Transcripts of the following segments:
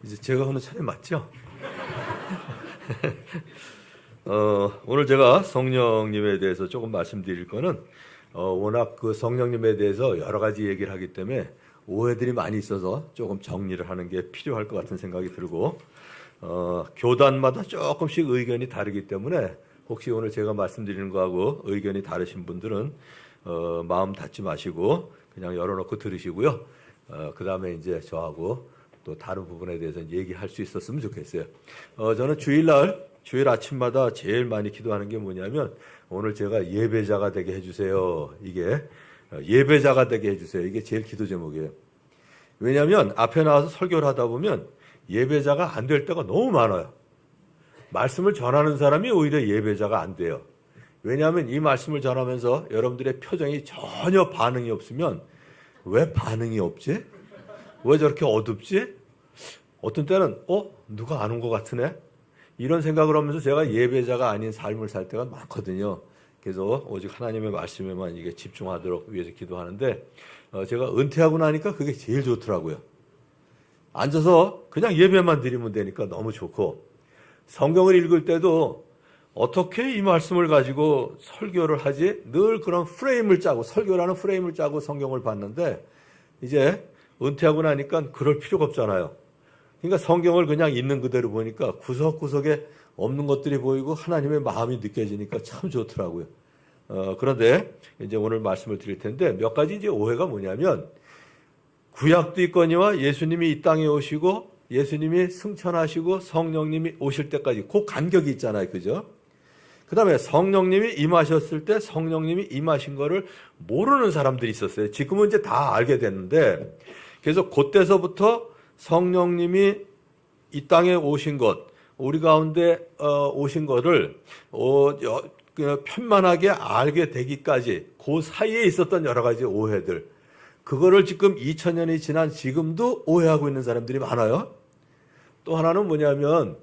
이제 제가 하는 차례 맞죠? 오늘 제가 성령님에 대해서 조금 말씀드릴 거는 워낙 그 성령님에 대해서 여러 가지 얘기를 하기 때문에 오해들이 많이 있어서 조금 정리를 하는 게 필요할 것 같은 생각이 들고 교단마다 조금씩 의견이 다르기 때문에 혹시 오늘 제가 말씀드리는 거하고 의견이 다르신 분들은 마음 닫지 마시고 그냥 열어놓고 들으시고요. 그 다음에 이제 저하고 또 다른 부분에 대해서 얘기할 수 있었으면 좋겠어요. 저는 주일 아침마다 제일 많이 기도하는 게 뭐냐면 오늘 제가 예배자가 되게 해주세요. 이게 예배자가 되게 해주세요. 이게 제일 기도 제목이에요. 왜냐하면 앞에 나와서 설교를 하다 보면 예배자가 안 될 때가 너무 많아요. 말씀을 전하는 사람이 오히려 예배자가 안 돼요. 왜냐하면 이 말씀을 전하면서 여러분들의 표정이 전혀 반응이 없으면 왜 반응이 없지? 왜 저렇게 어둡지? 어떤 때는 누가 안 온 것 같으네? 이런 생각을 하면서 제가 예배자가 아닌 삶을 살 때가 많거든요. 그래서 오직 하나님의 말씀에만 이게 집중하도록 위해서 기도하는데 제가 은퇴하고 나니까 그게 제일 좋더라고요. 앉아서 그냥 예배만 드리면 되니까 너무 좋고 성경을 읽을 때도 어떻게 이 말씀을 가지고 설교를 하지? 늘 그런 프레임을 짜고 설교라는 프레임을 짜고 성경을 봤는데 이제 은퇴하고 나니까 그럴 필요가 없잖아요. 그러니까 성경을 그냥 있는 그대로 보니까 구석구석에 없는 것들이 보이고 하나님의 마음이 느껴지니까 참 좋더라고요. 그런데 이제 오늘 말씀을 드릴 텐데 몇 가지 이제 오해가 뭐냐면 구약도 있거니와 예수님이 이 땅에 오시고 예수님이 승천하시고 성령님이 오실 때까지 그 간격이 있잖아요. 그죠? 그 다음에 성령님이 임하셨을 때 성령님이 임하신 거를 모르는 사람들이 있었어요. 지금은 이제 다 알게 됐는데 그래서 그때서부터 성령님이 이 땅에 오신 것, 우리 가운데 오신 것을 편만하게 알게 되기까지 그 사이에 있었던 여러 가지 오해들, 그거를 지금 2000년이 지난 지금도 오해하고 있는 사람들이 많아요. 또 하나는 뭐냐면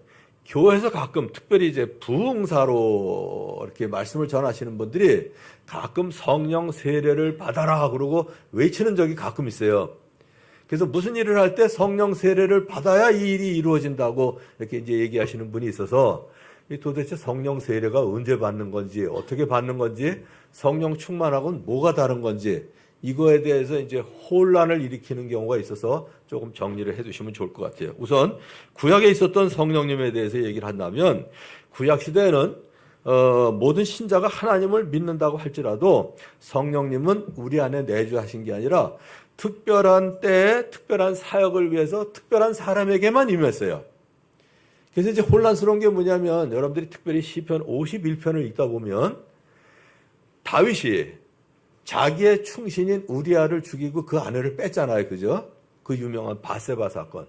교회에서 가끔 특별히 이제 부흥사로 이렇게 말씀을 전하시는 분들이 가끔 성령 세례를 받아라 그러고 외치는 적이 가끔 있어요. 그래서 무슨 일을 할 때 성령 세례를 받아야 이 일이 이루어진다고 이렇게 이제 얘기하시는 분이 있어서 도대체 성령 세례가 언제 받는 건지 어떻게 받는 건지 성령 충만하고는 뭐가 다른 건지 이거에 대해서 이제 혼란을 일으키는 경우가 있어서 조금 정리를 해두시면 좋을 것 같아요. 우선 구약에 있었던 성령님에 대해서 얘기를 한다면 구약 시대에는 모든 신자가 하나님을 믿는다고 할지라도 성령님은 우리 안에 내주하신 게 아니라 특별한 때에 특별한 사역을 위해서 특별한 사람에게만 임했어요. 그래서 이제 혼란스러운 게 뭐냐면 여러분들이 특별히 시편 51편을 읽다 보면 다윗이 자기의 충신인 우리아를 죽이고 그 아내를 뺐잖아요. 그죠? 그 유명한 바세바 사건.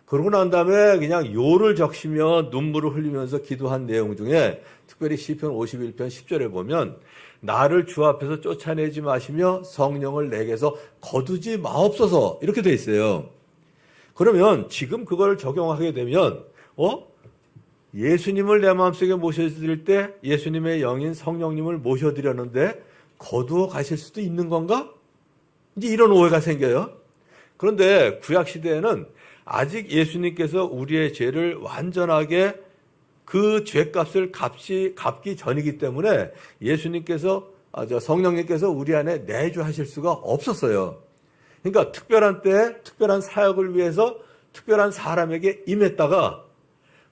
그러고 난 다음에 그냥 요를 적시며 눈물을 흘리면서 기도한 내용 중에 특별히 시편 51편 10절에 보면 나를 주 앞에서 쫓아내지 마시며 성령을 내게서 거두지 마옵소서 이렇게 돼 있어요. 그러면 지금 그걸 적용하게 되면 예수님을 내 마음속에 모셔드릴 때 예수님의 영인 성령님을 모셔드렸는데 거두어 가실 수도 있는 건가? 이제 이런 오해가 생겨요. 그런데 구약 시대에는 아직 예수님께서 우리의 죄를 완전하게 그 죄값을 갚기 전이기 때문에 예수님께서 성령님께서 우리 안에 내주하실 수가 없었어요. 그러니까 특별한 때에 특별한 사역을 위해서 특별한 사람에게 임했다가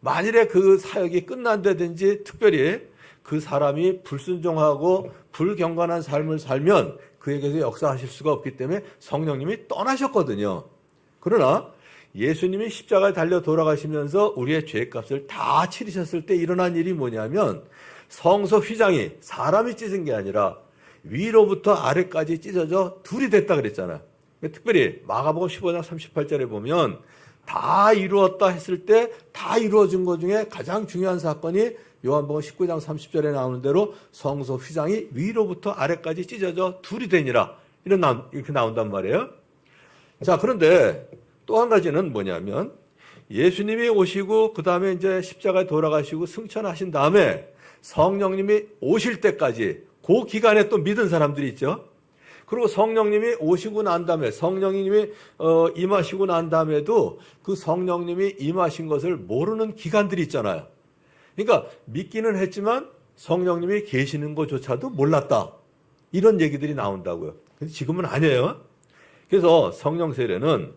만일에 그 사역이 끝난다든지 특별히 그 사람이 불순종하고 불경건한 삶을 살면 그에게서 역사하실 수가 없기 때문에 성령님이 떠나셨거든요. 그러나 예수님이 십자가에 달려 돌아가시면서 우리의 죄값을 다 치르셨을 때 일어난 일이 뭐냐면 성소 휘장이 사람이 찢은 게 아니라 위로부터 아래까지 찢어져 둘이 됐다 그랬잖아요. 특별히 마가복음 15장 38절에 보면 다 이루었다 했을 때 다 이루어진 것 중에 가장 중요한 사건이 요한복음 19장 30절에 나오는 대로 성소 휘장이 위로부터 아래까지 찢어져 둘이 되니라 이렇게 나온단 말이에요. 자, 그런데 또 한 가지는 뭐냐면 예수님이 오시고 그 다음에 이제 십자가에 돌아가시고 승천하신 다음에 성령님이 오실 때까지 그 기간에 또 믿은 사람들이 있죠. 그리고 성령님이 오시고 난 다음에 성령님이 임하시고 난 다음에도 그 성령님이 임하신 것을 모르는 기간들이 있잖아요. 그러니까 믿기는 했지만 성령님이 계시는 것조차도 몰랐다. 이런 얘기들이 나온다고요. 근데 지금은 아니에요. 그래서 성령 세례는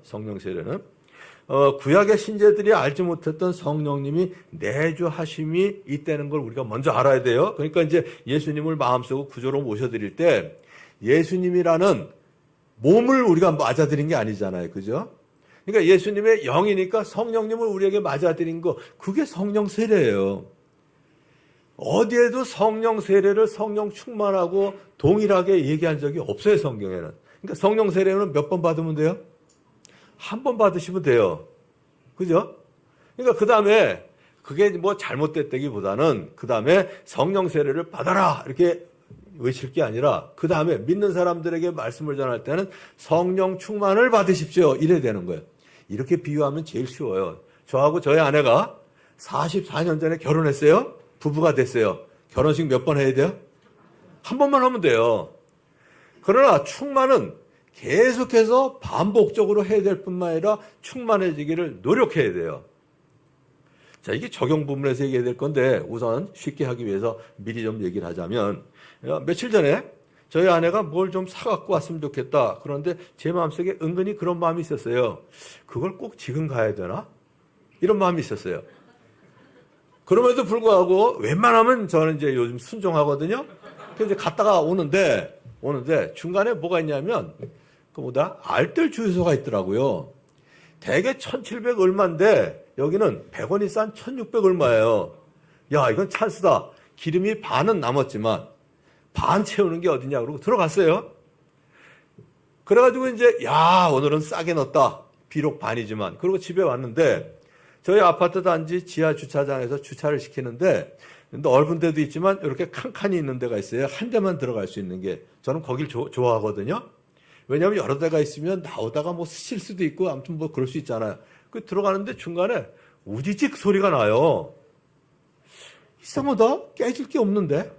구약의 신제들이 알지 못했던 성령님이 내주하심이 있다는 걸 우리가 먼저 알아야 돼요. 그러니까 이제 예수님을 마음속으로 구조로 모셔드릴 때 예수님이라는 몸을 우리가 맞아들인 게 아니잖아요. 그죠? 그러니까 예수님의 영이니까 성령님을 우리에게 맞아들인 거, 그게 성령 세례예요. 어디에도 성령 세례를 성령 충만하고 동일하게 얘기한 적이 없어요, 성경에는. 그러니까 성령 세례는 몇 번 받으면 돼요? 한 번 받으시면 돼요. 그죠? 그러니까 그 다음에 그게 뭐 잘못됐다기보다는 그 다음에 성령 세례를 받아라 이렇게 외칠 게 아니라 그 다음에 믿는 사람들에게 말씀을 전할 때는 성령 충만을 받으십시오. 이래야 되는 거예요. 이렇게 비유하면 제일 쉬워요. 저하고 저희 아내가 44년 전에 결혼했어요. 부부가 됐어요. 결혼식 몇 번 해야 돼요? 한 번만 하면 돼요. 그러나 충만은 계속해서 반복적으로 해야 될 뿐만 아니라 충만해지기를 노력해야 돼요. 자, 이게 적용 부분에서 얘기해야 될 건데 우선 쉽게 하기 위해서 미리 좀 얘기를 하자면 며칠 전에 저희 아내가 뭘 좀 사갖고 왔으면 좋겠다. 그런데 제 마음속에 은근히 그런 마음이 있었어요. 그걸 꼭 지금 가야 되나? 이런 마음이 있었어요. 그럼에도 불구하고 웬만하면 저는 이제 요즘 순종하거든요. 그래서 이제 갔다가 오는데 중간에 뭐가 있냐면 알뜰 주유소가 있더라고요. 대개 1,700 얼마인데 여기는 100원이 싼 1,600 얼마예요. 야, 이건 찬스다. 기름이 반은 남았지만 반 채우는 게 어디냐 그러고 들어갔어요. 그래가지고 이제 오늘은 싸게 넣었다. 비록 반이지만. 그리고 집에 왔는데 저희 아파트 단지 지하 주차장에서 주차를 시키는데 넓은 데도 있지만 이렇게 칸칸이 있는 데가 있어요. 한 대만 들어갈 수 있는 게. 저는 거길 좋아하거든요. 왜냐하면 여러 대가 있으면 나오다가 뭐 스칠 수도 있고 아무튼 뭐 그럴 수 있잖아요. 그 들어가는데 중간에 우지직 소리가 나요. 이상하다. 깨질 게 없는데.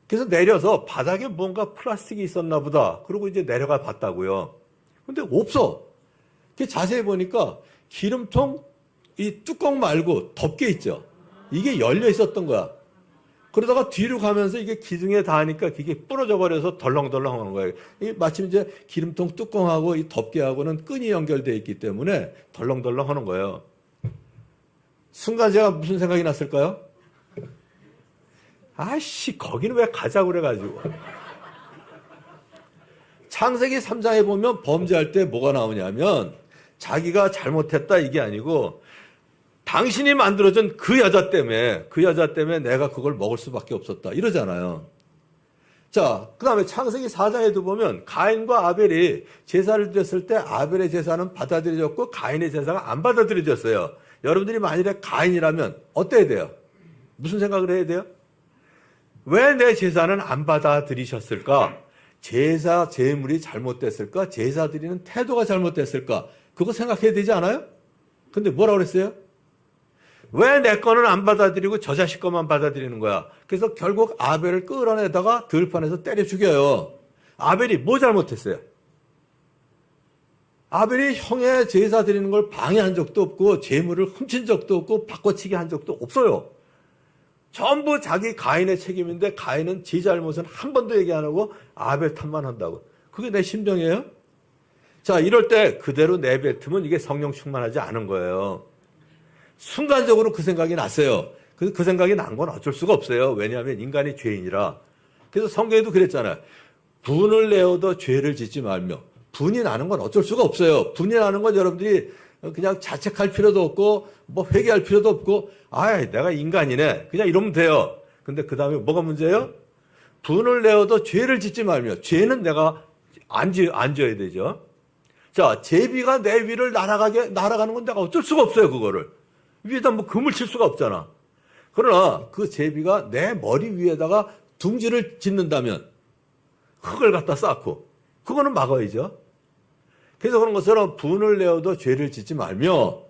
그래서 내려서 바닥에 뭔가 플라스틱이 있었나 보다. 그러고 이제 내려가 봤다고요. 근데 없어. 자세히 보니까 기름통 이 뚜껑 말고 덮개 있죠. 이게 열려 있었던 거야. 그러다가 뒤로 가면서 이게 기둥에 닿으니까 이게 부러져 버려서 덜렁덜렁 하는 거예요. 이게 마침 이제 기름통 뚜껑하고 이 덮개하고는 끈이 연결되어 있기 때문에 덜렁덜렁 하는 거예요. 순간 제가 무슨 생각이 났을까요? 아이씨, 거기는 왜 가자고 그래가지고. 창세기 3장에 보면 범죄할 때 뭐가 나오냐면 자기가 잘못했다 이게 아니고 당신이 만들어준 그 여자 때문에 내가 그걸 먹을 수밖에 없었다 이러잖아요. 자, 그 다음에 창세기 4장에도 보면 가인과 아벨이 제사를 드렸을 때 아벨의 제사는 받아들여졌고 가인의 제사가 안 받아들여졌어요. 여러분들이 만일에 가인이라면 어때야 돼요? 무슨 생각을 해야 돼요? 왜 내 제사는 안 받아들이셨을까? 제사 제물이 잘못됐을까? 제사 드리는 태도가 잘못됐을까? 그거 생각해야 되지 않아요? 근데 뭐라고 그랬어요? 왜 내 거는 안 받아들이고 저 자식 것만 받아들이는 거야? 그래서 결국 아벨을 끌어내다가 들판에서 때려 죽여요. 아벨이 뭐 잘못했어요? 아벨이 형의 제사 드리는 걸 방해한 적도 없고 제물을 훔친 적도 없고 바꿔치기 한 적도 없어요. 전부 자기 가인의 책임인데 가인은 지 잘못은 한 번도 얘기 안 하고 아벨 탓만 한다고. 그게 내 심정이에요? 자, 이럴 때 그대로 내뱉으면 이게 성령 충만하지 않은 거예요. 순간적으로 그 생각이 났어요. 그래서 그 생각이 난 건 어쩔 수가 없어요. 왜냐하면 인간이 죄인이라. 그래서 성경에도 그랬잖아요. 분을 내어도 죄를 짓지 말며. 분이 나는 건 어쩔 수가 없어요. 분이 나는 건 여러분들이 그냥 자책할 필요도 없고 뭐 회개할 필요도 없고 내가 인간이네. 그냥 이러면 돼요. 근데 그 다음에 뭐가 문제예요? 분을 내어도 죄를 짓지 말며. 죄는 내가 안 지어야 되죠. 자, 제비가 내 위를 날아가는 건 내가 어쩔 수가 없어요. 그거를. 위에다 뭐 금을 칠 수가 없잖아. 그러나 그 제비가 내 머리 위에다가 둥지를 짓는다면 흙을 갖다 쌓고 그거는 막아야죠. 그래서 그런 것처럼 분을 내어도 죄를 짓지 말며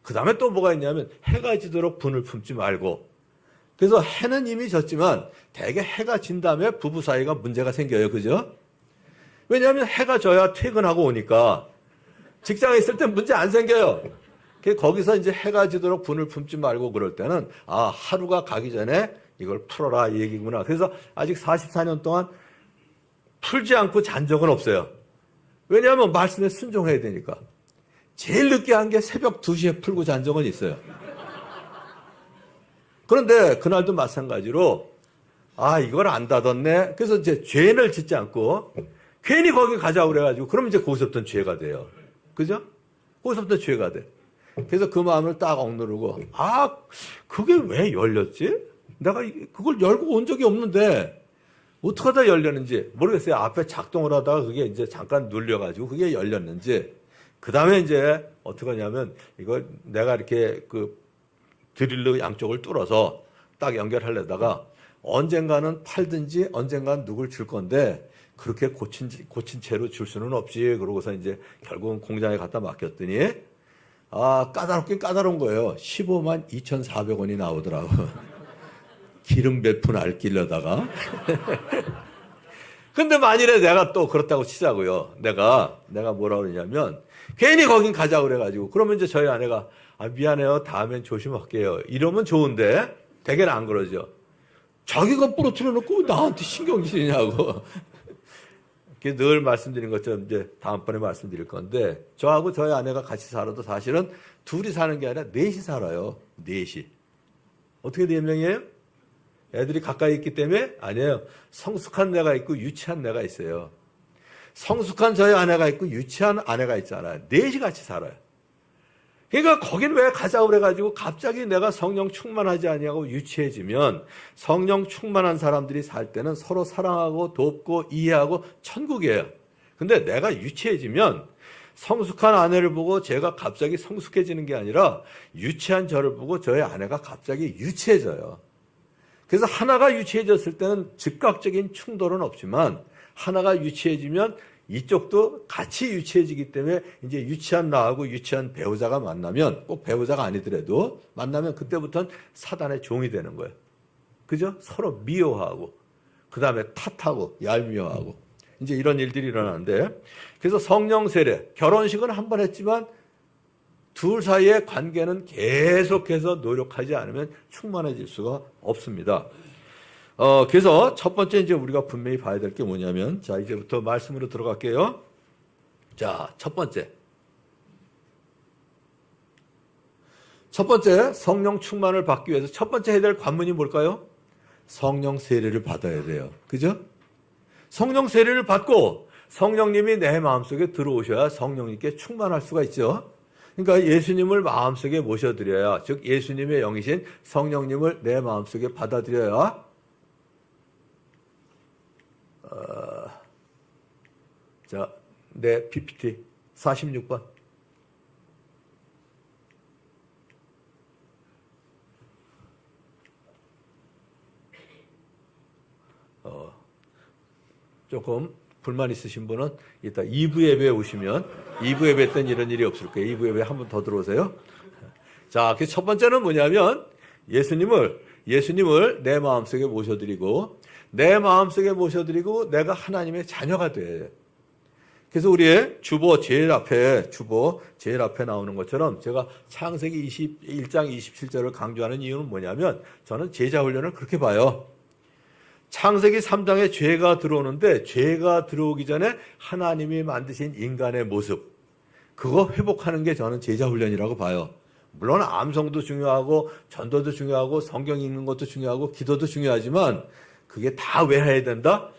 그 다음에 또 뭐가 있냐면 해가 지도록 분을 품지 말고. 그래서 해는 이미 졌지만 대개 해가 진 다음에 부부 사이가 문제가 생겨요. 그죠? 왜냐하면 해가 져야 퇴근하고 오니까 직장에 있을 때 문제 안 생겨요. 거기서 이제 해가 지도록 분을 품지 말고 그럴 때는 하루가 가기 전에 이걸 풀어라 이 얘기구나. 그래서 아직 44년 동안 풀지 않고 잔 적은 없어요. 왜냐하면 말씀에 순종해야 되니까. 제일 늦게 한 게 새벽 2시에 풀고 잔 적은 있어요. 그런데 그날도 마찬가지로 이걸 안 닫았네. 그래서 이제 죄를 짓지 않고 괜히 거기 가자고 그래가지고 그러면 이제 거기서부터는 죄가 돼요. 그죠? 거기서부터 죄가 돼. 그래서 그 마음을 딱 억누르고 그게 왜 열렸지? 내가 그걸 열고 온 적이 없는데 어떻게 하다 열렸는지 모르겠어요. 앞에 작동을 하다가 그게 이제 잠깐 눌려가지고 그게 열렸는지. 그 다음에 이제 어떻게 하냐면 이걸 내가 이렇게 그 드릴로 양쪽을 뚫어서 딱 연결하려다가 언젠가는 팔든지 언젠가는 누굴 줄 건데 그렇게 고친 채로 줄 수는 없지. 그러고서 이제 결국은 공장에 갖다 맡겼더니 까다롭긴 까다로운 거예요. 15만 2,400원이 나오더라고. 기름 몇 푼 알끼려다가. 근데 만일에 내가 또 그렇다고 치자고요. 내가 뭐라 그러냐면 괜히 거긴 가자고 그래가지고 그러면 이제 저희 아내가 미안해요. 다음엔 조심할게요. 이러면 좋은데 대개는 안 그러죠. 자기가 부러뜨려 놓고 나한테 신경쓰냐고. 늘 말씀드린 것처럼 이제 다음번에 말씀드릴 건데 저하고 저희 아내가 같이 살아도 사실은 둘이 사는 게 아니라 넷이 살아요. 넷이. 어떻게 4명이에요? 애들이 가까이 있기 때문에? 아니에요. 성숙한 내가 있고 유치한 내가 있어요. 성숙한 저희 아내가 있고 유치한 아내가 있잖아요. 넷이 같이 살아요. 그러니까 거긴 왜 가자고 그래가지고 갑자기 내가 성령 충만하지 아니하고 유치해지면 성령 충만한 사람들이 살 때는 서로 사랑하고 돕고 이해하고 천국이에요. 근데 내가 유치해지면 성숙한 아내를 보고 제가 갑자기 성숙해지는 게 아니라 유치한 저를 보고 저의 아내가 갑자기 유치해져요. 그래서 하나가 유치해졌을 때는 즉각적인 충돌은 없지만 하나가 유치해지면 이쪽도 같이 유치해지기 때문에 이제 유치한 나하고 유치한 배우자가 만나면 꼭 배우자가 아니더라도 만나면 그때부터는 사단의 종이 되는 거예요. 그죠? 서로 미워하고 그 다음에 탓하고 얄미워하고 이제 이런 일들이 일어나는데 그래서 성령 세례 결혼식은 한 번 했지만 둘 사이의 관계는 계속해서 노력하지 않으면 충만해질 수가 없습니다. 그래서 첫 번째 이제 우리가 분명히 봐야 될 게 뭐냐면, 자, 이제부터 말씀으로 들어갈게요. 자, 첫 번째, 성령 충만을 받기 위해서 첫 번째 해야 될 관문이 뭘까요? 성령 세례를 받아야 돼요. 그죠? 성령 세례를 받고 성령님이 내 마음속에 들어오셔야 성령님께 충만할 수가 있죠. 그러니까 예수님을 마음속에 모셔드려야, 즉 예수님의 영이신 성령님을 내 마음속에 받아들여야 자, 내 PPT 46번. 조금 불만 있으신 분은 이따 2부 예배에 오시면 2부 예배 때는 이런 일이 없을 거예요. 2부 예배에 한 번 더 들어오세요. 자, 그 첫 번째는 뭐냐면 예수님을 내 마음속에 모셔드리고 내가 하나님의 자녀가 돼. 그래서 우리의 주보 제일 앞에 나오는 것처럼 제가 창세기 21장 27절을 강조하는 이유는 뭐냐면 저는 제자 훈련을 그렇게 봐요. 창세기 3장에 죄가 들어오는데 죄가 들어오기 전에 하나님이 만드신 인간의 모습 그거 회복하는 게 저는 제자 훈련이라고 봐요. 물론 암송도 중요하고 전도도 중요하고 성경 읽는 것도 중요하고 기도도 중요하지만 그게 다 왜 해야 된다?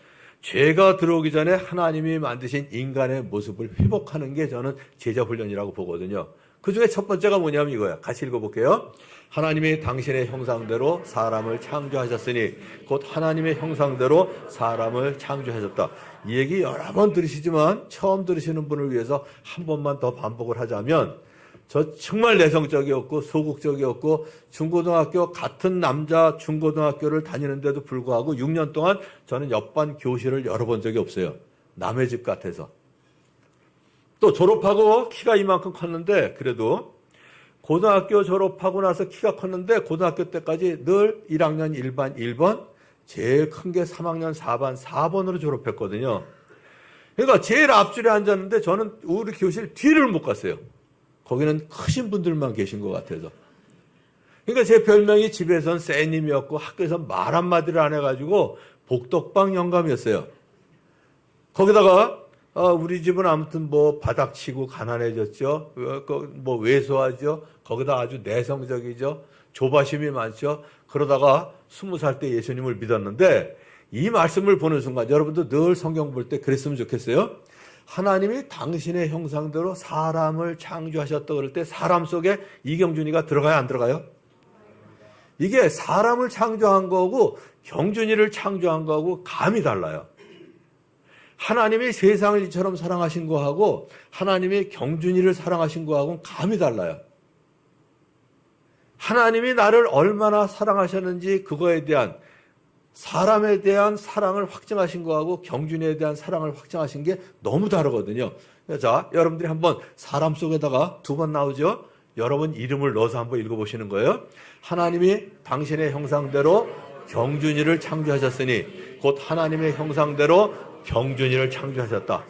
죄가 들어오기 전에 하나님이 만드신 인간의 모습을 회복하는 게 저는 제자 훈련이라고 보거든요. 그 중에 첫 번째가 뭐냐면 이거야. 같이 읽어볼게요. 하나님이 당신의 형상대로 사람을 창조하셨으니 곧 하나님의 형상대로 사람을 창조하셨다. 이 얘기 여러 번 들으시지만 처음 들으시는 분을 위해서 한 번만 더 반복을 하자면 저 정말 내성적이었고 소극적이었고 중고등학교 같은 남자 중고등학교를 다니는데도 불구하고 6년 동안 저는 옆반 교실을 열어본 적이 없어요. 남의 집 같아서. 또 졸업하고 키가 이만큼 컸는데 그래도 고등학교 졸업하고 나서 키가 컸는데 고등학교 때까지 늘 1학년 1반 1번 제일 큰 게 3학년 4반 4번으로 졸업했거든요. 그러니까 제일 앞줄에 앉았는데 저는 우리 교실 뒤를 못 갔어요. 거기는 크신 분들만 계신 것 같아서. 그러니까 제 별명이 집에선 쎄님이었고 학교에선 말 한마디를 안 해가지고 복덕방 영감이었어요. 거기다가 우리 집은 아무튼 뭐 바닥치고 가난해졌죠. 뭐 왜소하죠. 거기다 아주 내성적이죠. 조바심이 많죠. 그러다가 20살 때 예수님을 믿었는데 이 말씀을 보는 순간 여러분도 늘 성경 볼 때 그랬으면 좋겠어요. 하나님이 당신의 형상대로 사람을 창조하셨다 그럴 때 사람 속에 이경준이가 들어가요, 안 들어가요? 이게 사람을 창조한 거고 경준이를 창조한 거하고 감이 달라요. 하나님이 세상을 이처럼 사랑하신 거하고 하나님이 경준이를 사랑하신 거하고는 감이 달라요. 하나님이 나를 얼마나 사랑하셨는지 그거에 대한 사람에 대한 사랑을 확증하신 거하고 경준이에 대한 사랑을 확증하신 게 너무 다르거든요. 자, 여러분들이 한번 사람 속에다가 2번 나오죠. 여러분 이름을 넣어서 한번 읽어보시는 거예요. 하나님이 당신의 형상대로 경준이를 창조하셨으니 곧 하나님의 형상대로 경준이를 창조하셨다.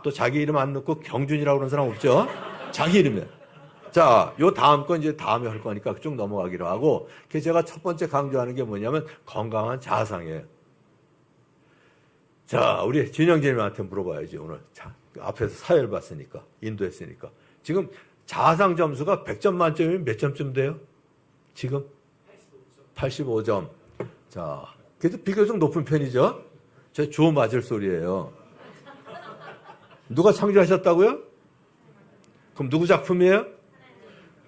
또 자기 이름 안 넣고 경준이라고 그러는 사람 없죠? 자기 이름에. 자, 요 다음 건 이제 다음에 할 거니까 쭉 넘어가기로 하고, 그래서 제가 첫 번째 강조하는 게 뭐냐면 건강한 자아상이에요. 자, 우리 진영재님한테 물어봐야지 오늘. 자, 앞에서 사회를 봤으니까, 인도했으니까. 지금 자아상 점수가 100점 만점이면 몇 점쯤 돼요? 지금? 85점. 자, 그래도 비교적 높은 편이죠? 저 주워 맞을 소리예요. 누가 창조하셨다고요? 그럼 누구 작품이에요?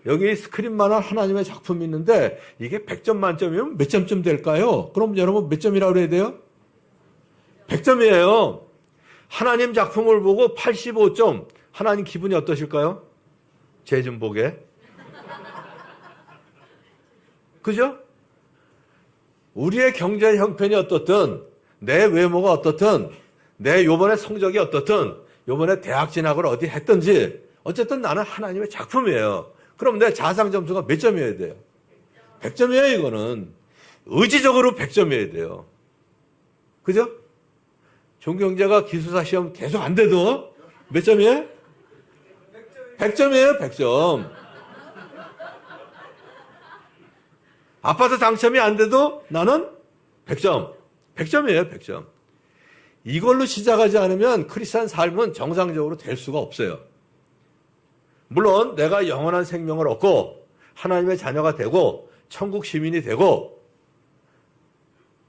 여기 스크린만한 하나님의 작품이 있는데 이게 100점 만점이면 몇 점쯤 될까요? 그럼 여러분 몇 점이라고 그래야 돼요? 100점이에요. 하나님 작품을 보고 85점. 하나님 기분이 어떠실까요? 제 좀 보게. 그죠? 우리의 경제 형편이 어떻든 내 외모가 어떻든 내 요번에 성적이 어떻든 요번에 대학 진학을 어디 했든지 어쨌든 나는 하나님의 작품이에요. 그럼 내 자아상 점수가 몇 점이어야 돼요? 100점이에요, 이거는. 의지적으로 100점이어야 돼요. 그죠? 종경제가 기숙사 시험 계속 안 돼도 몇 점이에요? 100점이에요, 100점. 아파트 당첨이 안 돼도 나는 100점. 100점이에요, 100점. 이걸로 시작하지 않으면 크리스찬 삶은 정상적으로 될 수가 없어요. 물론 내가 영원한 생명을 얻고 하나님의 자녀가 되고 천국 시민이 되고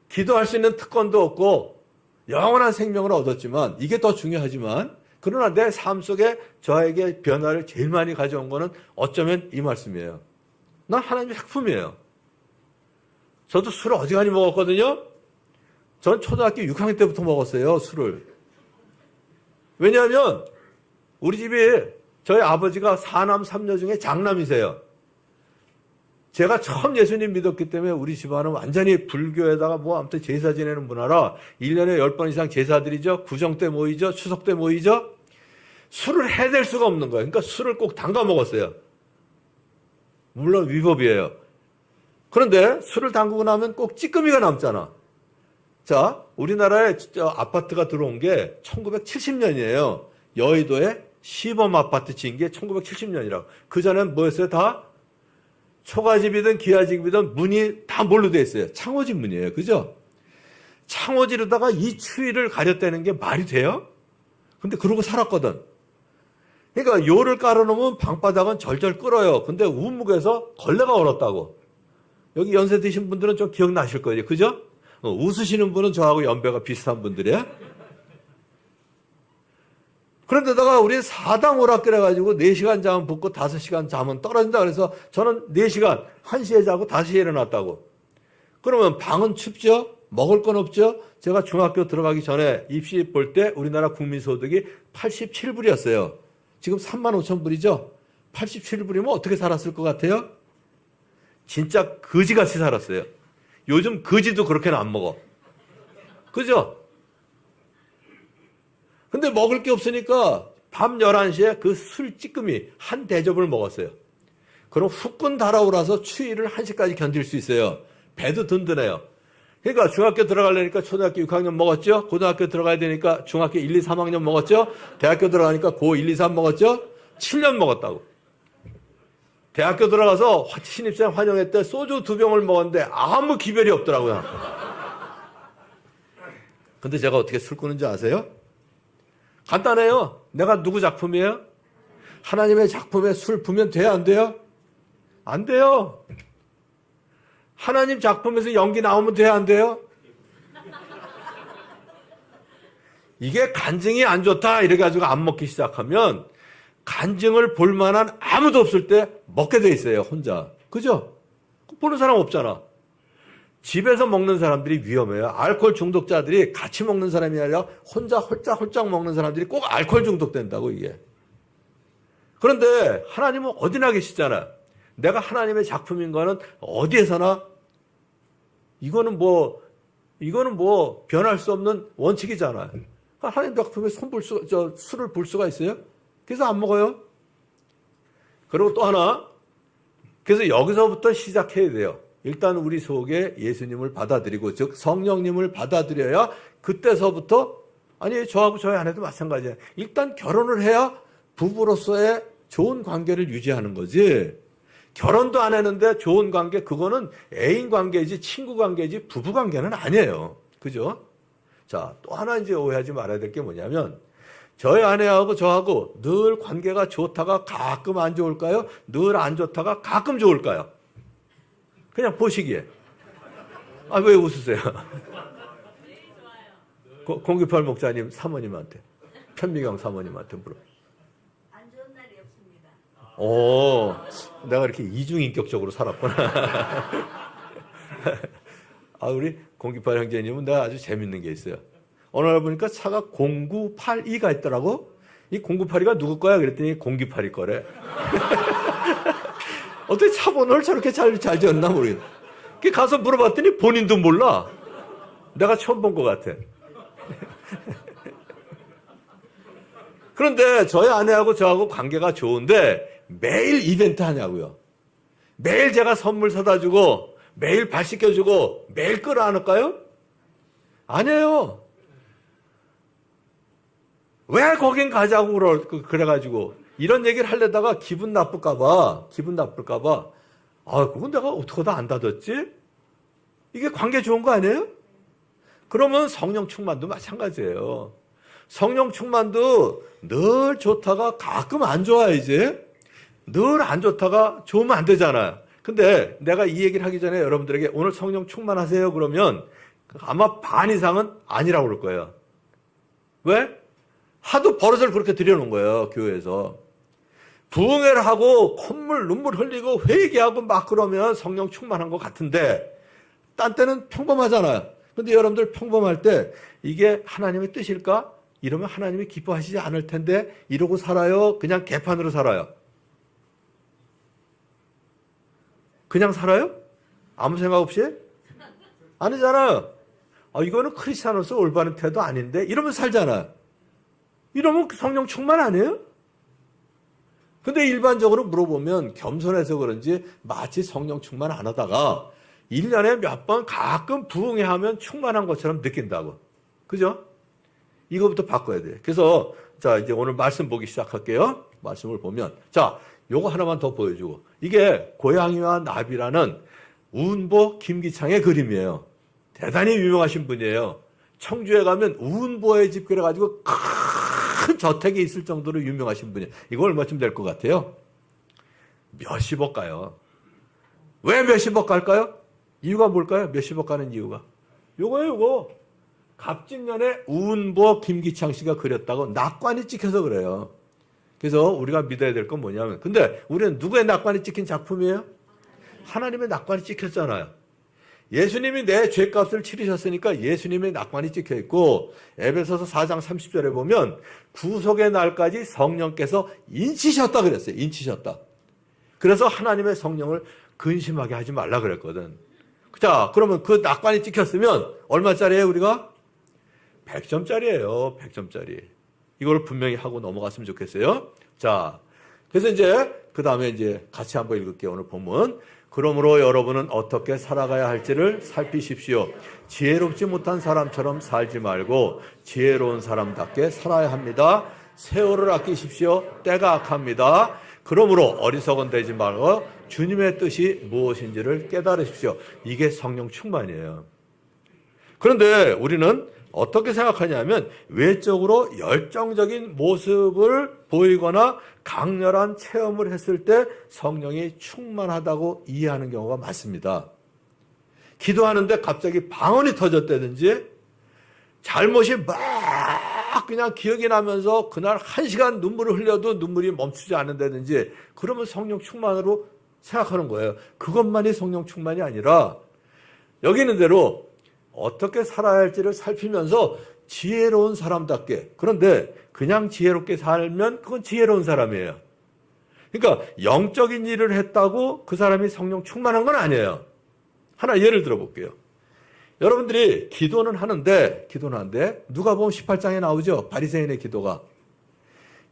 기도할 수 있는 특권도 얻고 영원한 생명을 얻었지만 이게 더 중요하지만 그러나 내 삶 속에 저에게 변화를 제일 많이 가져온 거는 어쩌면 이 말씀이에요. 난 하나님의 작품이에요. 저도 술을 어지간히 먹었거든요. 전 초등학교 6학년 때부터 먹었어요, 술을. 왜냐하면 우리 집에 저희 아버지가 4남 3녀 중에 장남이세요. 제가 처음 예수님 믿었기 때문에 우리 집안은 완전히 불교에다가 뭐 아무튼 제사 지내는 문화라 1년에 10번 이상 제사드리죠. 구정 때 모이죠. 추석 때 모이죠. 술을 해댈 수가 없는 거예요. 그러니까 술을 꼭 담가 먹었어요. 물론 위법이에요. 그런데 술을 담그고 나면 꼭 찌꺼미가 남잖아. 자, 우리나라에 아파트가 들어온 게 1970년이에요. 여의도에 시범 아파트 지은 게 1970년이라고. 그전엔 뭐였어요? 다 초가집이든 기아집이든 문이 다 뭘로 돼 있어요? 창호지 문이에요. 그죠? 창호지로다가 이 추위를 가렸다는 게 말이 돼요? 근데 그러고 살았거든. 그러니까 요를 깔아놓으면 방바닥은 절절 끓어요. 근데 우묵에서 걸레가 얼었다고. 여기 연세 드신 분들은 좀 기억나실 거예요. 그죠? 웃으시는 분은 저하고 연배가 비슷한 분들이에요. 그런데다가 우리는 4당 오락기를 해가지고 4시간 자면 붓고 5시간 자면 떨어진다. 그래서 저는 4시간, 1시에 자고 5시에 일어났다고. 그러면 방은 춥죠? 먹을 건 없죠? 제가 중학교 들어가기 전에 입시 볼 때 우리나라 국민소득이 87불이었어요. 지금 35,000불이죠? 87불이면 어떻게 살았을 것 같아요? 진짜 거지같이 살았어요. 요즘 거지도 그렇게는 안 먹어. 그죠? 근데 먹을 게 없으니까 밤 11시에 그 술 찌끔이 한 대접을 먹었어요. 그럼 후끈 달아오라서 추위를 1시까지 견딜 수 있어요. 배도 든든해요. 그러니까 중학교 들어가려니까 초등학교 6학년 먹었죠? 고등학교 들어가야 되니까 중학교 1, 2, 3학년 먹었죠? 대학교 들어가니까 고 1, 2, 3 먹었죠? 7년 먹었다고. 대학교 들어가서 신입생 환영회 때 소주 2병을 먹었는데 아무 기별이 없더라고요. 근데 제가 어떻게 술 끊은지 아세요? 간단해요. 내가 누구 작품이에요? 하나님의 작품에 술 부면 돼요? 안 돼요? 안 돼요. 하나님 작품에서 연기 나오면 돼요? 안 돼요? 이게 간증이 안 좋다 이래 가지고 안 먹기 시작하면 간증을 볼 만한 아무도 없을 때 먹게 돼 있어요. 혼자. 그죠? 보는 사람 없잖아. 집에서 먹는 사람들이 위험해요. 알코올 중독자들이 같이 먹는 사람이 아니라 혼자 홀짝홀짝 먹는 사람들이 꼭 알코올 중독된다고 이게. 그런데 하나님은 어디나 계시잖아. 내가 하나님의 작품인 거는 어디에서나 이거는 뭐 변할 수 없는 원칙이잖아요. 하나님 작품에 술을 볼 수가 있어요? 그래서 안 먹어요. 그리고 또 하나, 그래서 여기서부터 시작해야 돼요. 일단 우리 속에 예수님을 받아들이고, 즉 성령님을 받아들여야 그때서부터, 아니 저하고 저희 아내도 마찬가지예요. 일단 결혼을 해야 부부로서의 좋은 관계를 유지하는 거지. 결혼도 안 했는데 좋은 관계, 그거는 애인 관계지 친구 관계지 부부 관계는 아니에요. 그죠? 자, 또 하나 이제 오해하지 말아야 될 게 뭐냐면, 저희 아내하고 저하고 늘 관계가 좋다가 가끔 안 좋을까요? 늘 안 좋다가 가끔 좋을까요? 그냥 보시기에. 아, 왜 웃으세요? 공기팔 목사님 사모님한테, 편미경 사모님한테 물어. 안 좋은 날이 없습니다. 오, 내가 이렇게 이중인격적으로 살았구나. 아, 우리 공기팔 형제님은 내가 아주 재밌는 게 있어요. 어느 날 보니까 차가 0982가 있더라고. 이 0982가 누구 거야? 그랬더니 공기팔이 거래. 어떻게 차 번호를 저렇게 잘 지었나 모르겠네. 가서 물어봤더니 본인도 몰라. 내가 처음 본 것 같아. 그런데 저희 아내하고 저하고 관계가 좋은데 매일 이벤트 하냐고요. 매일 제가 선물 사다 주고 매일 발 씻겨주고 매일 끌어안을까요? 아니에요. 왜 거긴 가자고 그래가지고 이런 얘기를 하려다가 기분 나쁠까봐 아, 그건 내가 어떻게 다 안 닫았지? 이게 관계 좋은 거 아니에요? 그러면 성령 충만도 마찬가지예요. 성령 충만도 늘 좋다가 가끔 안 좋아야지. 늘 안 좋다가 좋으면 안 되잖아요. 근데 내가 이 얘기를 하기 전에 여러분들에게 오늘 성령 충만하세요 그러면 아마 반 이상은 아니라고 그럴 거예요. 왜? 하도 버릇을 그렇게 들여놓은 거예요, 교회에서. 부흥회를 하고 콧물, 눈물 흘리고 회개하고 막 그러면 성령 충만한 것 같은데, 딴 때는 평범하잖아요. 근데 여러분들 평범할 때 이게 하나님의 뜻일까? 이러면 하나님이 기뻐하시지 않을 텐데, 이러고 살아요? 그냥 개판으로 살아요? 그냥 살아요? 아무 생각 없이? 아니잖아요. 아, 이거는 크리스찬으로서 올바른 태도 아닌데? 이러면서 살잖아요. 이러면 성령 충만 아니에요? 근데 일반적으로 물어보면 겸손해서 그런지 마치 성령 충만 안 하다가 1년에 몇 번 가끔 부흥회 하면 충만한 것처럼 느낀다고. 그죠? 이거부터 바꿔야 돼요. 그래서 자, 이제 오늘 말씀 보기 시작할게요. 말씀을 보면 자, 요거 하나만 더 보여주고 이게 고양이와 나비라는 우은보 김기창의 그림이에요. 대단히 유명하신 분이에요. 청주에 가면 우은보의 집 그래가지고 큰 저택이 있을 정도로 유명하신 분이에요. 이거 얼마쯤 될 것 같아요? 몇십억 가요. 왜 몇십억 갈까요? 이유가 뭘까요? 몇십억 가는 이유가. 요거예요, 요거. 갑진년에 우은보 김기창 씨가 그렸다고 낙관이 찍혀서 그래요. 그래서 우리가 믿어야 될 건 뭐냐면, 근데 우리는 누구의 낙관이 찍힌 작품이에요? 하나님의 낙관이 찍혔잖아요. 예수님이 내 죄값을 치르셨으니까 예수님의 낙관이 찍혀 있고, 에베소서 4장 30절에 보면 구속의 날까지 성령께서 인치셨다 그랬어요. 인치셨다. 그래서 하나님의 성령을 근심하게 하지 말라 그랬거든. 자, 그러면 그 낙관이 찍혔으면 얼마짜리예요, 우리가? 100점짜리예요. 100점짜리. 이걸 분명히 하고 넘어갔으면 좋겠어요. 자, 그래서 이제 그 다음에 이제 같이 한번 읽을게요. 오늘 본문. 그러므로 여러분은 어떻게 살아가야 할지를 살피십시오. 지혜롭지 못한 사람처럼 살지 말고 지혜로운 사람답게 살아야 합니다. 세월을 아끼십시오. 때가 악합니다. 그러므로 어리석은 되지 말고 주님의 뜻이 무엇인지를 깨달으십시오. 이게 성령 충만이에요. 그런데 우리는 어떻게 생각하냐면 외적으로 열정적인 모습을 보이거나 강렬한 체험을 했을 때 성령이 충만하다고 이해하는 경우가 많습니다. 기도하는데 갑자기 방언이 터졌다든지 잘못이 막 그냥 기억이 나면서 그날 1시간 눈물을 흘려도 눈물이 멈추지 않는다든지 그러면 성령 충만으로 생각하는 거예요. 그것만이 성령 충만이 아니라 여기 있는 대로 어떻게 살아야 할지를 살피면서 지혜로운 사람답게, 그런데 그냥 지혜롭게 살면 그건 지혜로운 사람이에요. 그러니까 영적인 일을 했다고 그 사람이 성령 충만한 건 아니에요. 하나 예를 들어볼게요. 여러분들이 기도는 하는데 누가복음 18장에 나오죠. 바리새인의 기도가.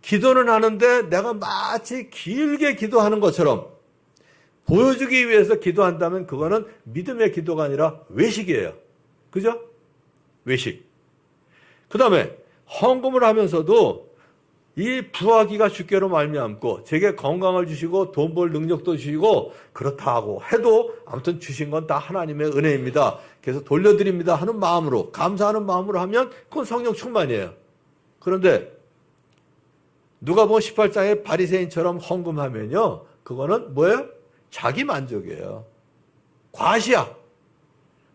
기도는 하는데 내가 마치 길게 기도하는 것처럼 보여주기 위해서 기도한다면 그거는 믿음의 기도가 아니라 외식이에요. 그죠? 외식. 그 다음에 헌금을 하면서도 이 부하기가 주께로 말미암고 제게 건강을 주시고 돈 벌 능력도 주시고 그렇다고 해도 아무튼 주신 건 다 하나님의 은혜입니다. 그래서 돌려드립니다 하는 마음으로, 감사하는 마음으로 하면 그건 성령 충만이에요. 그런데 누가복음 18장에 바리새인처럼 헌금하면요, 그거는 뭐예요? 자기 만족이에요. 과시야.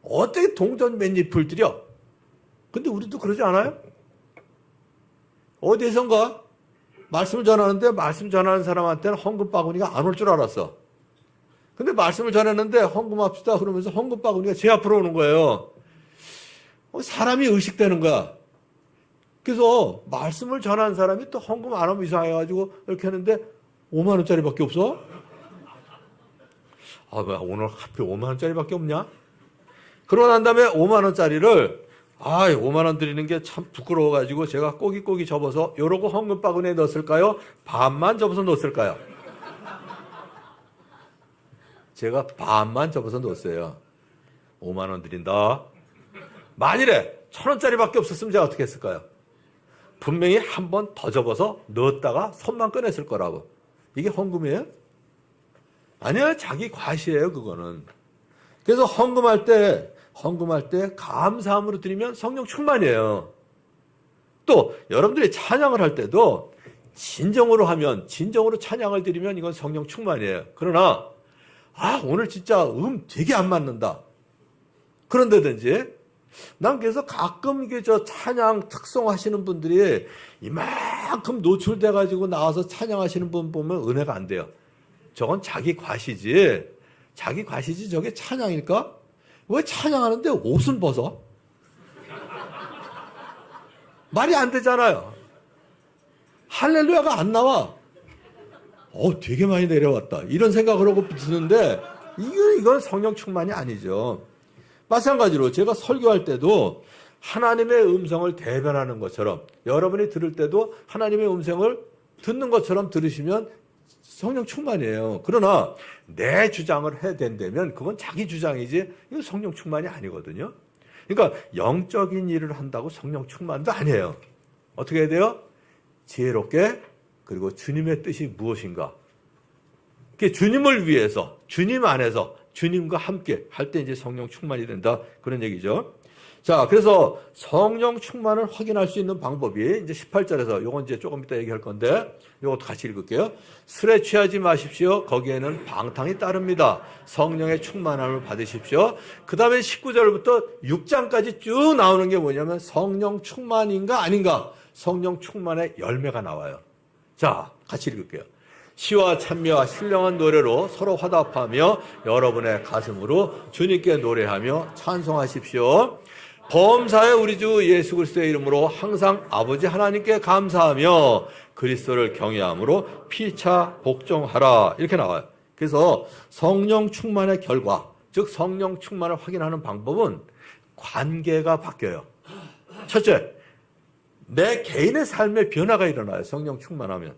어떻게 동전 맨잎을 드려? 근데 우리도 그러지 않아요? 어디선가 말씀을 전하는데 말씀 전하는 사람한테는 헌금 바구니가 안 올 줄 알았어. 근데 말씀을 전했는데 헌금합시다 그러면서 헌금 바구니가 제 앞으로 오는 거예요. 사람이 의식되는 거야. 그래서 말씀을 전하는 사람이 또 헌금 안 하면 이상해가지고 이렇게 했는데 5만 원짜리밖에 없어? 아, 왜 오늘 하필 5만 원짜리밖에 없냐? 그러고 난 다음에 5만 원짜리를 5만 원 드리는 게 참 부끄러워가지고 제가 꼬깃꼬깃 접어서 요러고 헌금 바구니에 넣었을까요? 반만 접어서 넣었을까요? 제가 반만 접어서 넣었어요. 5만 원 드린다. 만일에 1,000원짜리밖에 없었으면 제가 어떻게 했을까요? 분명히 한 번 더 접어서 넣었다가 손만 꺼냈을 거라고. 이게 헌금이에요? 아니요, 자기 과시예요, 그거는. 그래서 헌금할 때 감사함으로 드리면 성령 충만이에요. 또 여러분들이 찬양을 할 때도 진정으로 찬양을 드리면 이건 성령 충만이에요. 그러나 오늘 진짜 되게 안 맞는다. 그런다든지 난 그래서 가끔 이게 찬양 특송하시는 분들이 이만큼 노출돼 가지고 나와서 찬양하시는 분 보면 은혜가 안 돼요. 저건 자기 과시지 저게 찬양일까? 왜 찬양하는데 옷은 벗어? 말이 안 되잖아요. 할렐루야가 안 나와. 되게 많이 내려왔다. 이런 생각을 하고 드는데 이건 성령 충만이 아니죠. 마찬가지로 제가 설교할 때도 하나님의 음성을 대변하는 것처럼 여러분이 들을 때도 하나님의 음성을 듣는 것처럼 들으시면 성령 충만이에요. 그러나 내 주장을 해야 된다면 그건 자기 주장이지 이건 성령 충만이 아니거든요. 그러니까 영적인 일을 한다고 성령 충만도 아니에요. 어떻게 해야 돼요? 지혜롭게, 그리고 주님의 뜻이 무엇인가. 주님을 위해서, 주님 안에서, 주님과 함께 할 때 이제 성령 충만이 된다. 그런 얘기죠. 자, 그래서 성령 충만을 확인할 수 있는 방법이 이제 18절에서 요건 이제 조금 이따 얘기할 건데 요것도 같이 읽을게요. 술에 취하지 마십시오. 거기에는 방탕이 따릅니다. 성령의 충만함을 받으십시오. 그 다음에 19절부터 6장까지 쭉 나오는 게 뭐냐면 성령 충만인가 아닌가, 성령 충만의 열매가 나와요. 자, 같이 읽을게요. 시와 찬미와 신령한 노래로 서로 화답하며 여러분의 가슴으로 주님께 노래하며 찬송하십시오. 범사의 우리 주 예수 그리스도의 이름으로 항상 아버지 하나님께 감사하며 그리스도를 경외함으로 피차 복종하라. 이렇게 나와요. 그래서 성령 충만의 결과, 즉 성령 충만을 확인하는 방법은 관계가 바뀌어요. 첫째, 내 개인의 삶의 변화가 일어나요. 성령 충만하면.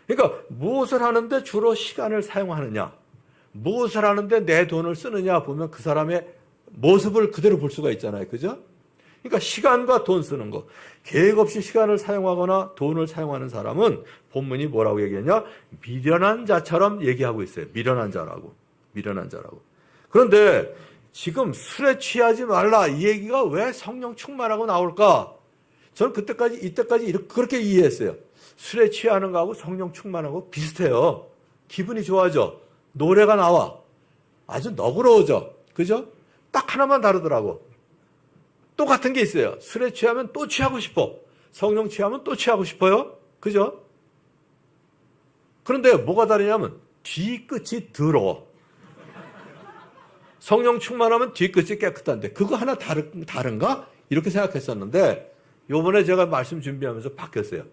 그러니까 무엇을 하는데 주로 시간을 사용하느냐, 무엇을 하는데 내 돈을 쓰느냐 보면 그 사람의 모습을 그대로 볼 수가 있잖아요. 그죠? 그러니까 시간과 돈 쓰는 거. 계획 없이 시간을 사용하거나 돈을 사용하는 사람은 본문이 뭐라고 얘기했냐? 미련한 자처럼 얘기하고 있어요. 미련한 자라고. 미련한 자라고. 그런데 지금 술에 취하지 말라 이 얘기가 왜 성령 충만하고 나올까? 저는 이때까지 그렇게 이해했어요. 술에 취하는 거하고 성령 충만하고 비슷해요. 기분이 좋아져. 노래가 나와. 아주 너그러워져. 그죠? 딱 하나만 다르더라고. 또 같은 게 있어요. 술에 취하면 또 취하고 싶어. 성령 취하면 또 취하고 싶어요. 그죠? 그런데 뭐가 다르냐면 뒤끝이 더러워. 성령 충만하면 뒤끝이 깨끗한데 그거 하나 다른가? 이렇게 생각했었는데 요번에 제가 말씀 준비하면서 바뀌었어요.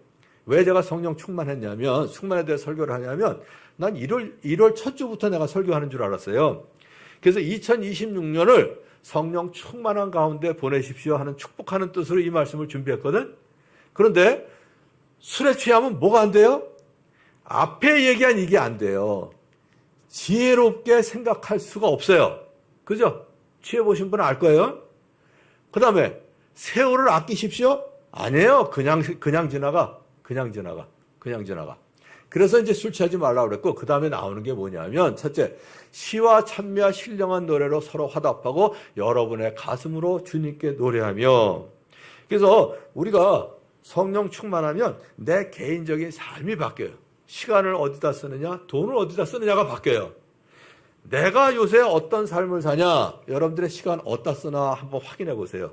왜 제가 성령 충만했냐면 충만에 대해 설교를 하냐면 난 1월 첫 주부터 내가 설교하는 줄 알았어요. 그래서 2026년을 성령 충만한 가운데 보내십시오 하는 축복하는 뜻으로 이 말씀을 준비했거든. 그런데 술에 취하면 뭐가 안 돼요? 앞에 얘기한 이게 안 돼요. 지혜롭게 생각할 수가 없어요. 그죠? 취해보신 분은 알 거예요. 그 다음에 세월을 아끼십시오? 아니에요. 그냥 지나가. 그냥 지나가. 그래서 이제 술 취하지 말라고 그랬고, 그 다음에 나오는 게 뭐냐면, 첫째, 시와 찬미와 신령한 노래로 서로 화답하고 여러분의 가슴으로 주님께 노래하며. 그래서 우리가 성령 충만하면 내 개인적인 삶이 바뀌어요. 시간을 어디다 쓰느냐, 돈을 어디다 쓰느냐가 바뀌어요. 내가 요새 어떤 삶을 사냐, 여러분들의 시간 어디다 쓰나 한번 확인해 보세요.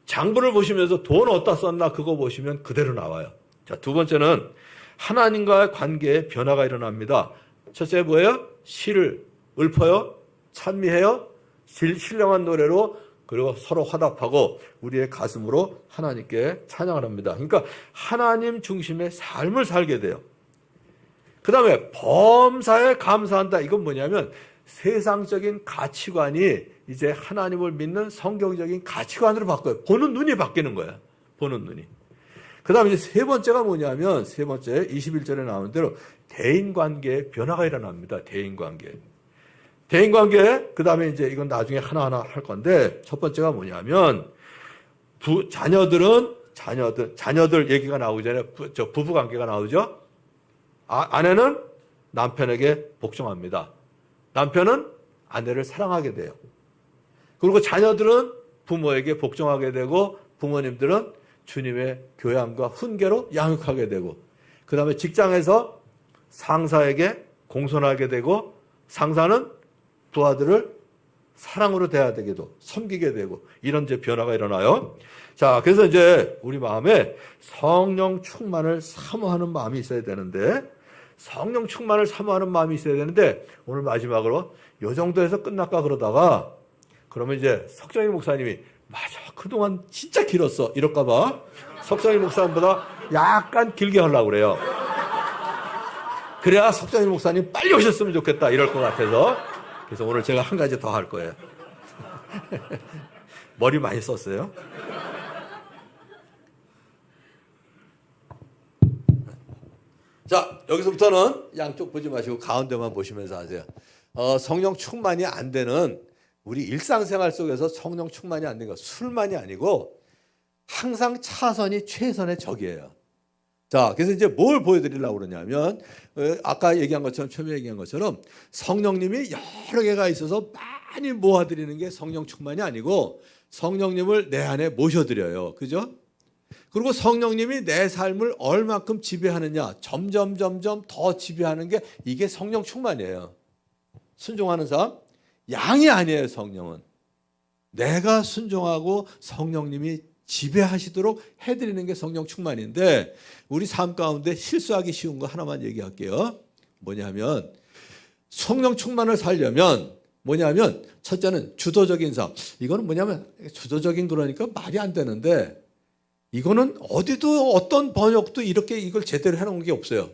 장부를 보시면서 돈 어디다 썼나 그거 보시면 그대로 나와요. 자, 두 번째는 하나님과의 관계에 변화가 일어납니다. 첫째 뭐예요? 시를 읊어요. 찬미해요. 신령한 노래로 그리고 서로 화답하고 우리의 가슴으로 하나님께 찬양을 합니다. 그러니까 하나님 중심의 삶을 살게 돼요. 그 다음에 범사에 감사한다. 이건 뭐냐면 세상적인 가치관이 이제 하나님을 믿는 성경적인 가치관으로 바뀌어요. 보는 눈이 바뀌는 거예요. 보는 눈이. 그 다음에 이제 세 번째가 뭐냐면, 세 번째, 21절에 나오는 대로 대인관계에 변화가 일어납니다. 대인관계, 그 다음에 이제 이건 나중에 하나하나 할 건데, 첫 번째가 뭐냐면, 자녀들 얘기가 나오기 전에 부부 관계가 나오죠? 아내는 남편에게 복종합니다. 남편은 아내를 사랑하게 돼요. 그리고 자녀들은 부모에게 복종하게 되고, 부모님들은 주님의 교양과 훈계로 양육하게 되고, 그 다음에 직장에서 상사에게 공손하게 되고, 상사는 부하들을 사랑으로 대해야 되게도 섬기게 되고, 이런 이제 변화가 일어나요. 자, 그래서 이제 우리 마음에 성령 충만을 사모하는 마음이 있어야 되는데, 오늘 마지막으로 요 정도에서 끝날까 그러다가, 그러면 이제 석정희 목사님이 맞아, 그동안 진짜 길었어 이럴까봐 석정희 목사님보다 약간 길게 하려고 그래요. 그래야 석정희 목사님 빨리 오셨으면 좋겠다 이럴 것 같아서, 그래서 오늘 제가 한 가지 더 할 거예요. 머리 많이 썼어요. 자, 여기서부터는 양쪽 보지 마시고 가운데만 보시면서 하세요. 성령 충만이 안 되는 우리 일상생활 속에서 성령 충만이 안 되는 거 술만이 아니고 항상 차선이 최선의 적이에요. 자, 그래서 이제 뭘 보여드리려고 그러냐면, 아까 얘기한 것처럼, 처음에 얘기한 것처럼 성령님이 여러 개가 있어서 많이 모아드리는 게 성령 충만이 아니고 성령님을 내 안에 모셔드려요. 그죠? 그리고 성령님이 내 삶을 얼만큼 지배하느냐, 점점 더 지배하는 게 이게 성령 충만이에요. 순종하는 삶. 양이 아니에요. 성령은 내가 순종하고 성령님이 지배하시도록 해드리는 게 성령 충만인데, 우리 삶 가운데 실수하기 쉬운 거 하나만 얘기할게요. 뭐냐면 성령 충만을 살려면 뭐냐면, 첫째는 주도적인 삶. 이거는 뭐냐면 주도적인 그러니까 말이 안 되는데, 이거는 어디도 어떤 번역도 이렇게 이걸 제대로 해놓은 게 없어요.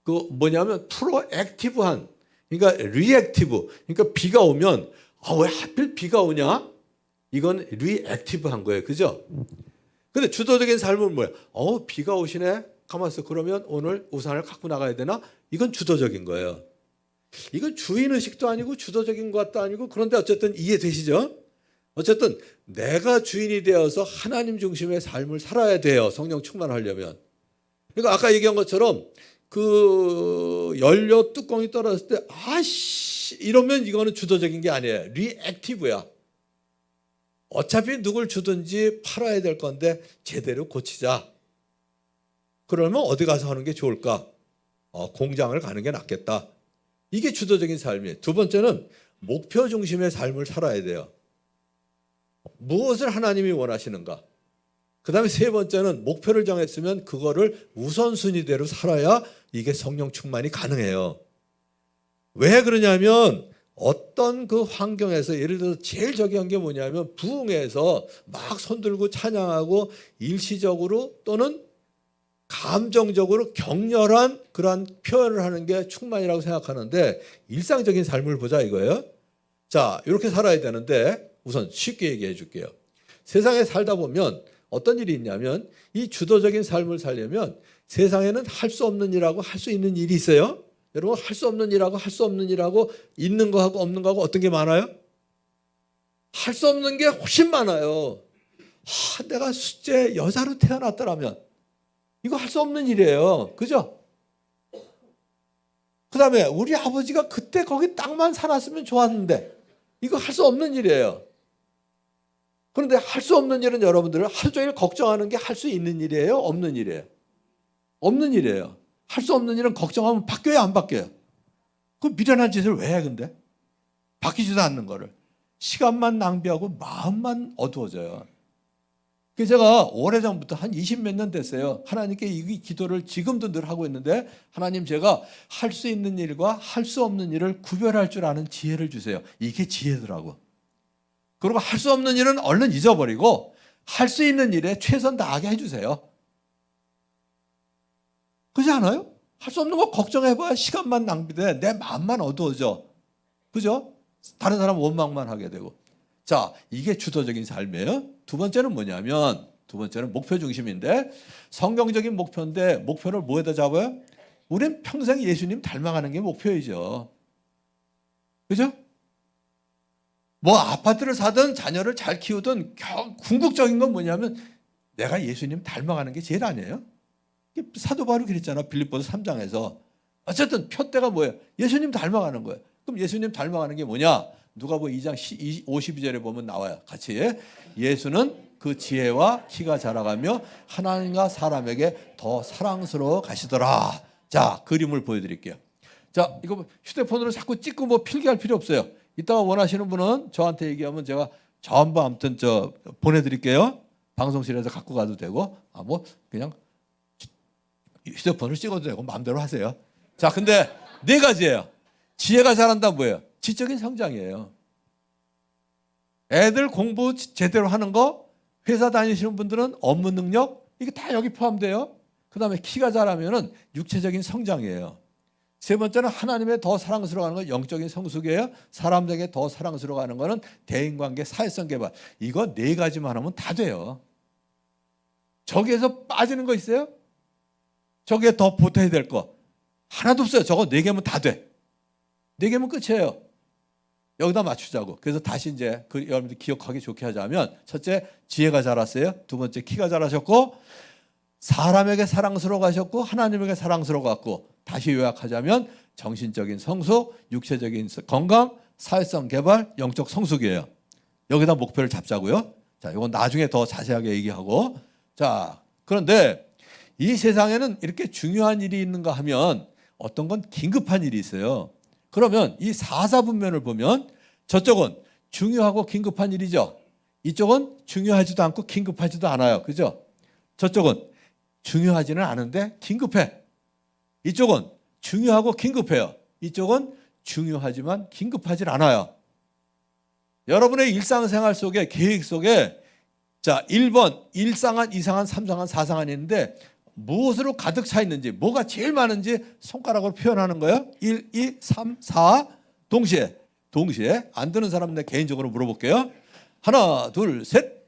그 뭐냐면 프로액티브한, 그러니까 리액티브. 그러니까 비가 오면 왜 하필 비가 오냐? 이건 리액티브한 거예요. 그죠? 근데 주도적인 삶은 뭐예요? 비가 오시네? 가만있어. 그러면 오늘 우산을 갖고 나가야 되나? 이건 주도적인 거예요. 이건 주인의식도 아니고 주도적인 것도 아니고 그런데 어쨌든 이해되시죠? 어쨌든 내가 주인이 되어서 하나님 중심의 삶을 살아야 돼요. 성령 충만하려면. 그러니까 아까 얘기한 것처럼 그 연료 뚜껑이 떨어졌을 때 아씨 이러면 이거는 주도적인 게 아니에요. 리액티브야. 어차피 누굴 주든지 팔아야 될 건데 제대로 고치자. 그러면 어디 가서 하는 게 좋을까? 공장을 가는 게 낫겠다. 이게 주도적인 삶이에요. 두 번째는 목표 중심의 삶을 살아야 돼요. 무엇을 하나님이 원하시는가? 그 다음에 세 번째는 목표를 정했으면 그거를 우선순위대로 살아야 이게 성령 충만이 가능해요. 왜 그러냐면 어떤 그 환경에서 예를 들어서 제일 적용한 게 뭐냐면 부흥회에서 막 손들고 찬양하고 일시적으로 또는 감정적으로 격렬한 그러한 표현을 하는 게 충만이라고 생각하는데 일상적인 삶을 보자 이거예요. 자, 이렇게 살아야 되는데 우선 쉽게 얘기해 줄게요. 세상에 살다 보면 어떤 일이 있냐면 이 주도적인 삶을 살려면 세상에는 할 수 없는 일하고 할 수 있는 일이 있어요. 여러분 할 수 없는 일하고 할 수 없는 일하고 있는 거하고 없는 거하고 어떤 게 많아요? 할 수 없는 게 훨씬 많아요. 내가 숫째 여자로 태어났더라면 이거 할 수 없는 일이에요. 그죠? 그 다음에 우리 아버지가 그때 거기 땅만 살았으면 좋았는데 이거 할 수 없는 일이에요. 그런데 할 수 없는 일은 여러분들은 하루 종일 걱정하는 게 할 수 있는 일이에요? 없는 일이에요? 없는 일이에요. 할 수 없는 일은 걱정하면 바뀌어요? 안 바뀌어요? 그 미련한 짓을 왜 해 근데? 바뀌지도 않는 거를. 시간만 낭비하고 마음만 어두워져요. 그래서 제가 오래전부터 한 20몇 년 됐어요. 하나님께 이 기도를 지금도 늘 하고 있는데 하나님 제가 할 수 있는 일과 할 수 없는 일을 구별할 줄 아는 지혜를 주세요. 이게 지혜더라고. 그리고 할 수 없는 일은 얼른 잊어버리고 할 수 있는 일에 최선 다하게 해주세요. 그렇지 않아요? 할 수 없는 거 걱정해봐야 시간만 낭비돼. 내 마음만 어두워져. 그죠? 다른 사람 원망만 하게 되고. 자, 이게 주도적인 삶이에요. 두 번째는 뭐냐면 두 번째는 목표 중심인데 성경적인 목표인데 목표를 뭐에다 잡아요? 우린 평생 예수님 닮아가는 게 목표이죠. 그죠? 뭐 아파트를 사든 자녀를 잘 키우든 궁극적인 건 뭐냐면 내가 예수님 닮아가는 게 제일 아니에요? 사도 바울이 그랬잖아. 빌립보서 3장에서. 어쨌든 표대가 뭐예요? 예수님 닮아가는 거예요. 그럼 예수님 닮아가는 게 뭐냐? 누가복음 2장 52절에 보면 나와요. 같이. 예수는 그 지혜와 키가 자라가며 하나님과 사람에게 더 사랑스러워 가시더라. 자, 그림을 보여드릴게요. 자, 이거 휴대폰으로 자꾸 찍고 뭐 필기할 필요 없어요. 이따가 원하시는 분은 저한테 얘기하면 제가 전부 아무튼 보내드릴게요. 방송실에서 갖고 가도 되고, 뭐 그냥 휴대폰으로 찍어도 되고 마음대로 하세요. 자, 근데 네 가지예요. 지혜가 자란다 뭐예요? 지적인 성장이에요. 애들 공부 제대로 하는 거, 회사 다니시는 분들은 업무 능력, 이게 다 여기 포함돼요. 그 다음에 키가 자라면은 육체적인 성장이에요. 세 번째는 하나님의 더 사랑스러워하는 건 영적인 성숙이에요. 사람들에게 더 사랑스러워하는 거는 대인관계, 사회성 개발. 이거 네 가지만 하면 다 돼요. 저기에서 빠지는 거 있어요? 저기에 더 보태야 될 거 하나도 없어요. 저거 네 개면 다 돼. 네 개면 끝이에요. 여기다 맞추자고. 그래서 다시 이제 여러분들 기억하기 좋게 하자면 첫째 지혜가 자랐어요. 두 번째 키가 자라셨고 사람에게 사랑스러워 가셨고 하나님에게 사랑스러워 갔고 다시 요약하자면 정신적인 성숙, 육체적인 건강, 사회성 개발, 영적 성숙이에요. 여기다 목표를 잡자고요. 자, 이건 나중에 더 자세하게 얘기하고. 자, 그런데 이 세상에는 이렇게 중요한 일이 있는가 하면 어떤 건 긴급한 일이 있어요. 그러면 이 사사분면을 보면 저쪽은 중요하고 긴급한 일이죠. 이쪽은 중요하지도 않고 긴급하지도 않아요. 그죠? 저쪽은 중요하지는 않은데 긴급해. 이쪽은 중요하고 긴급해요. 이쪽은 중요하지만 긴급하지 않아요. 여러분의 일상생활 속에 계획 속에 자 1번 1상한, 2상한, 3상한, 4상한이 있는데 무엇으로 가득 차 있는지 뭐가 제일 많은지 손가락으로 표현하는 거예요. 1, 2, 3, 4 동시에 안 드는 사람 내 개인적으로 물어볼게요. 하나 둘 셋.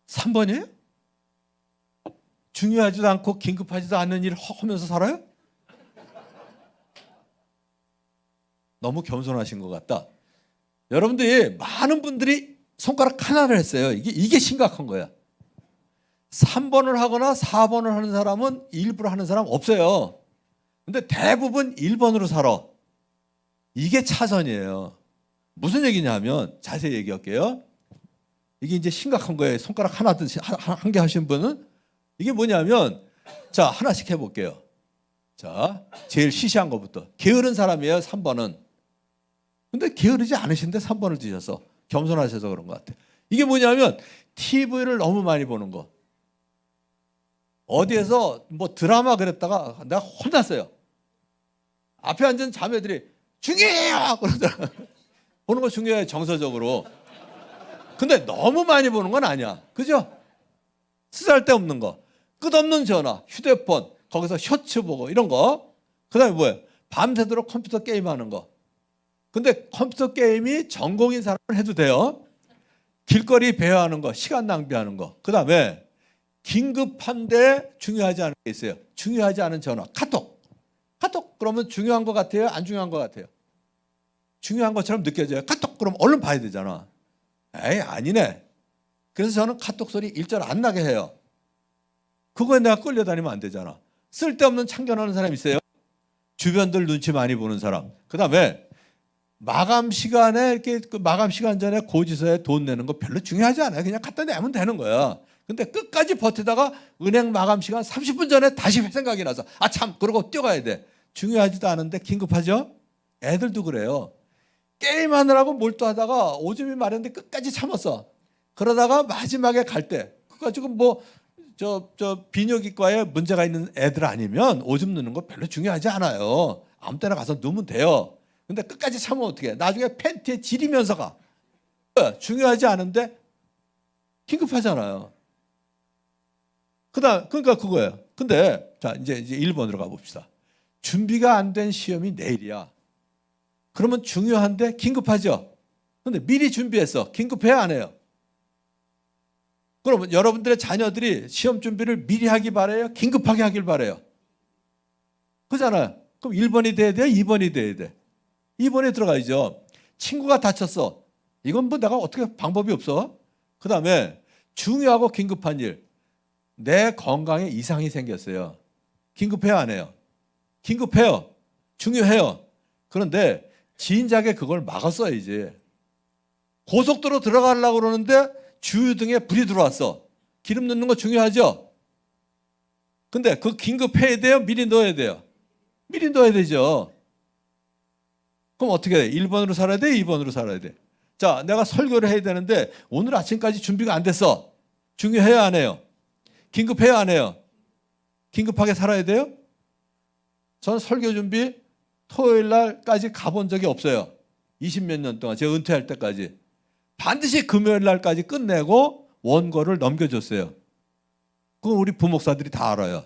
3번이에요? 중요하지도 않고 긴급하지도 않은 일을 하면서 살아요? 너무 겸손하신 것 같다. 여러분들이 많은 분들이 손가락 하나를 했어요. 이게 심각한 거야. 3번을 하거나 4번을 하는 사람은 일부러 하는 사람 없어요. 근데 대부분 1번으로 살아. 이게 차선이에요. 무슨 얘기냐면 자세히 얘기할게요. 이게 이제 심각한 거예요. 손가락 하나 한 개 하신 분은 이게 뭐냐면 자 하나씩 해볼게요. 자 제일 시시한 것부터 게으른 사람이에요. 3번은. 근데 게으르지 않으신데 3번을 드셔서 겸손하셔서 그런 것 같아요. 이게 뭐냐면 TV를 너무 많이 보는 거. 어디에서 뭐 드라마 그랬다가 내가 혼났어요. 앞에 앉은 자매들이 중요해요 그러더라. 보는 거 중요해요 정서적으로. 근데 너무 많이 보는 건 아니야. 그죠? 쓰잘데없는 거. 끝없는 전화, 휴대폰, 거기서 셔츠 보고 이런 거. 그 다음에 뭐예요? 밤새도록 컴퓨터 게임하는 거. 근데 컴퓨터 게임이 전공인 사람은 해도 돼요. 길거리 배회하는 거, 시간 낭비하는 거. 그 다음에 긴급한데 중요하지 않은 게 있어요. 중요하지 않은 전화, 카톡. 카톡 그러면 중요한 것 같아요? 안 중요한 것 같아요? 중요한 것처럼 느껴져요. 카톡 그럼 얼른 봐야 되잖아. 에이 아니네. 그래서 저는 카톡 소리 일절 안 나게 해요. 그거에 내가 끌려다니면 안 되잖아. 쓸데없는 참견하는 사람 있어요. 주변들 눈치 많이 보는 사람. 그 다음에 마감 시간에 이렇게 그 마감 시간 전에 고지서에 돈 내는 거 별로 중요하지 않아요. 그냥 갖다 내면 되는 거야. 근데 끝까지 버티다가 은행 마감 시간 30분 전에 다시 생각이 나서 아 참 그러고 뛰어가야 돼. 중요하지도 않은데 긴급하죠? 애들도 그래요. 게임하느라고 몰두하다가 오줌이 마른데 끝까지 참았어. 그러다가 마지막에 갈 때 그거 지금 뭐 저 비뇨기과에 문제가 있는 애들 아니면 오줌 누는 거 별로 중요하지 않아요. 아무 때나 가서 누면 돼요. 근데 끝까지 참으면 어떻게 해? 나중에 팬티에 지리면서 가. 중요하지 않은데 긴급하잖아요. 그러니까 그거예요. 근데 자 이제 1번으로 가봅시다. 준비가 안 된 시험이 내일이야. 그러면 중요한데 긴급하죠. 근데 미리 준비했어. 긴급해야 안 해요? 그러면 여러분들의 자녀들이 시험 준비를 미리 하기 바래요? 긴급하게 하길 바래요? 그잖아요. 그럼 1번이 돼야 돼요? 2번이 돼야 돼? 2번에 들어가야죠. 친구가 다쳤어. 이건 뭐 내가 어떻게 방법이 없어? 그 다음에 중요하고 긴급한 일. 내 건강에 이상이 생겼어요. 긴급해요? 안 해요? 긴급해요. 중요해요. 그런데 진작에 그걸 막았어야지. 고속도로 들어가려고 그러는데 주유등에 불이 들어왔어. 기름 넣는 거 중요하죠? 근데 그 긴급해야 돼요? 미리 넣어야 돼요? 미리 넣어야 되죠. 그럼 어떻게 돼? 1번으로 살아야 돼? 2번으로 살아야 돼? 자, 내가 설교를 해야 되는데 오늘 아침까지 준비가 안 됐어. 중요해요? 안 해요? 긴급해요? 안 해요? 긴급하게 살아야 돼요? 저는 설교 준비 토요일 날까지 가본 적이 없어요. 20몇 년 동안 제가 은퇴할 때까지. 반드시 금요일 날까지 끝내고 원고를 넘겨줬어요. 그건 우리 부목사들이 다 알아요.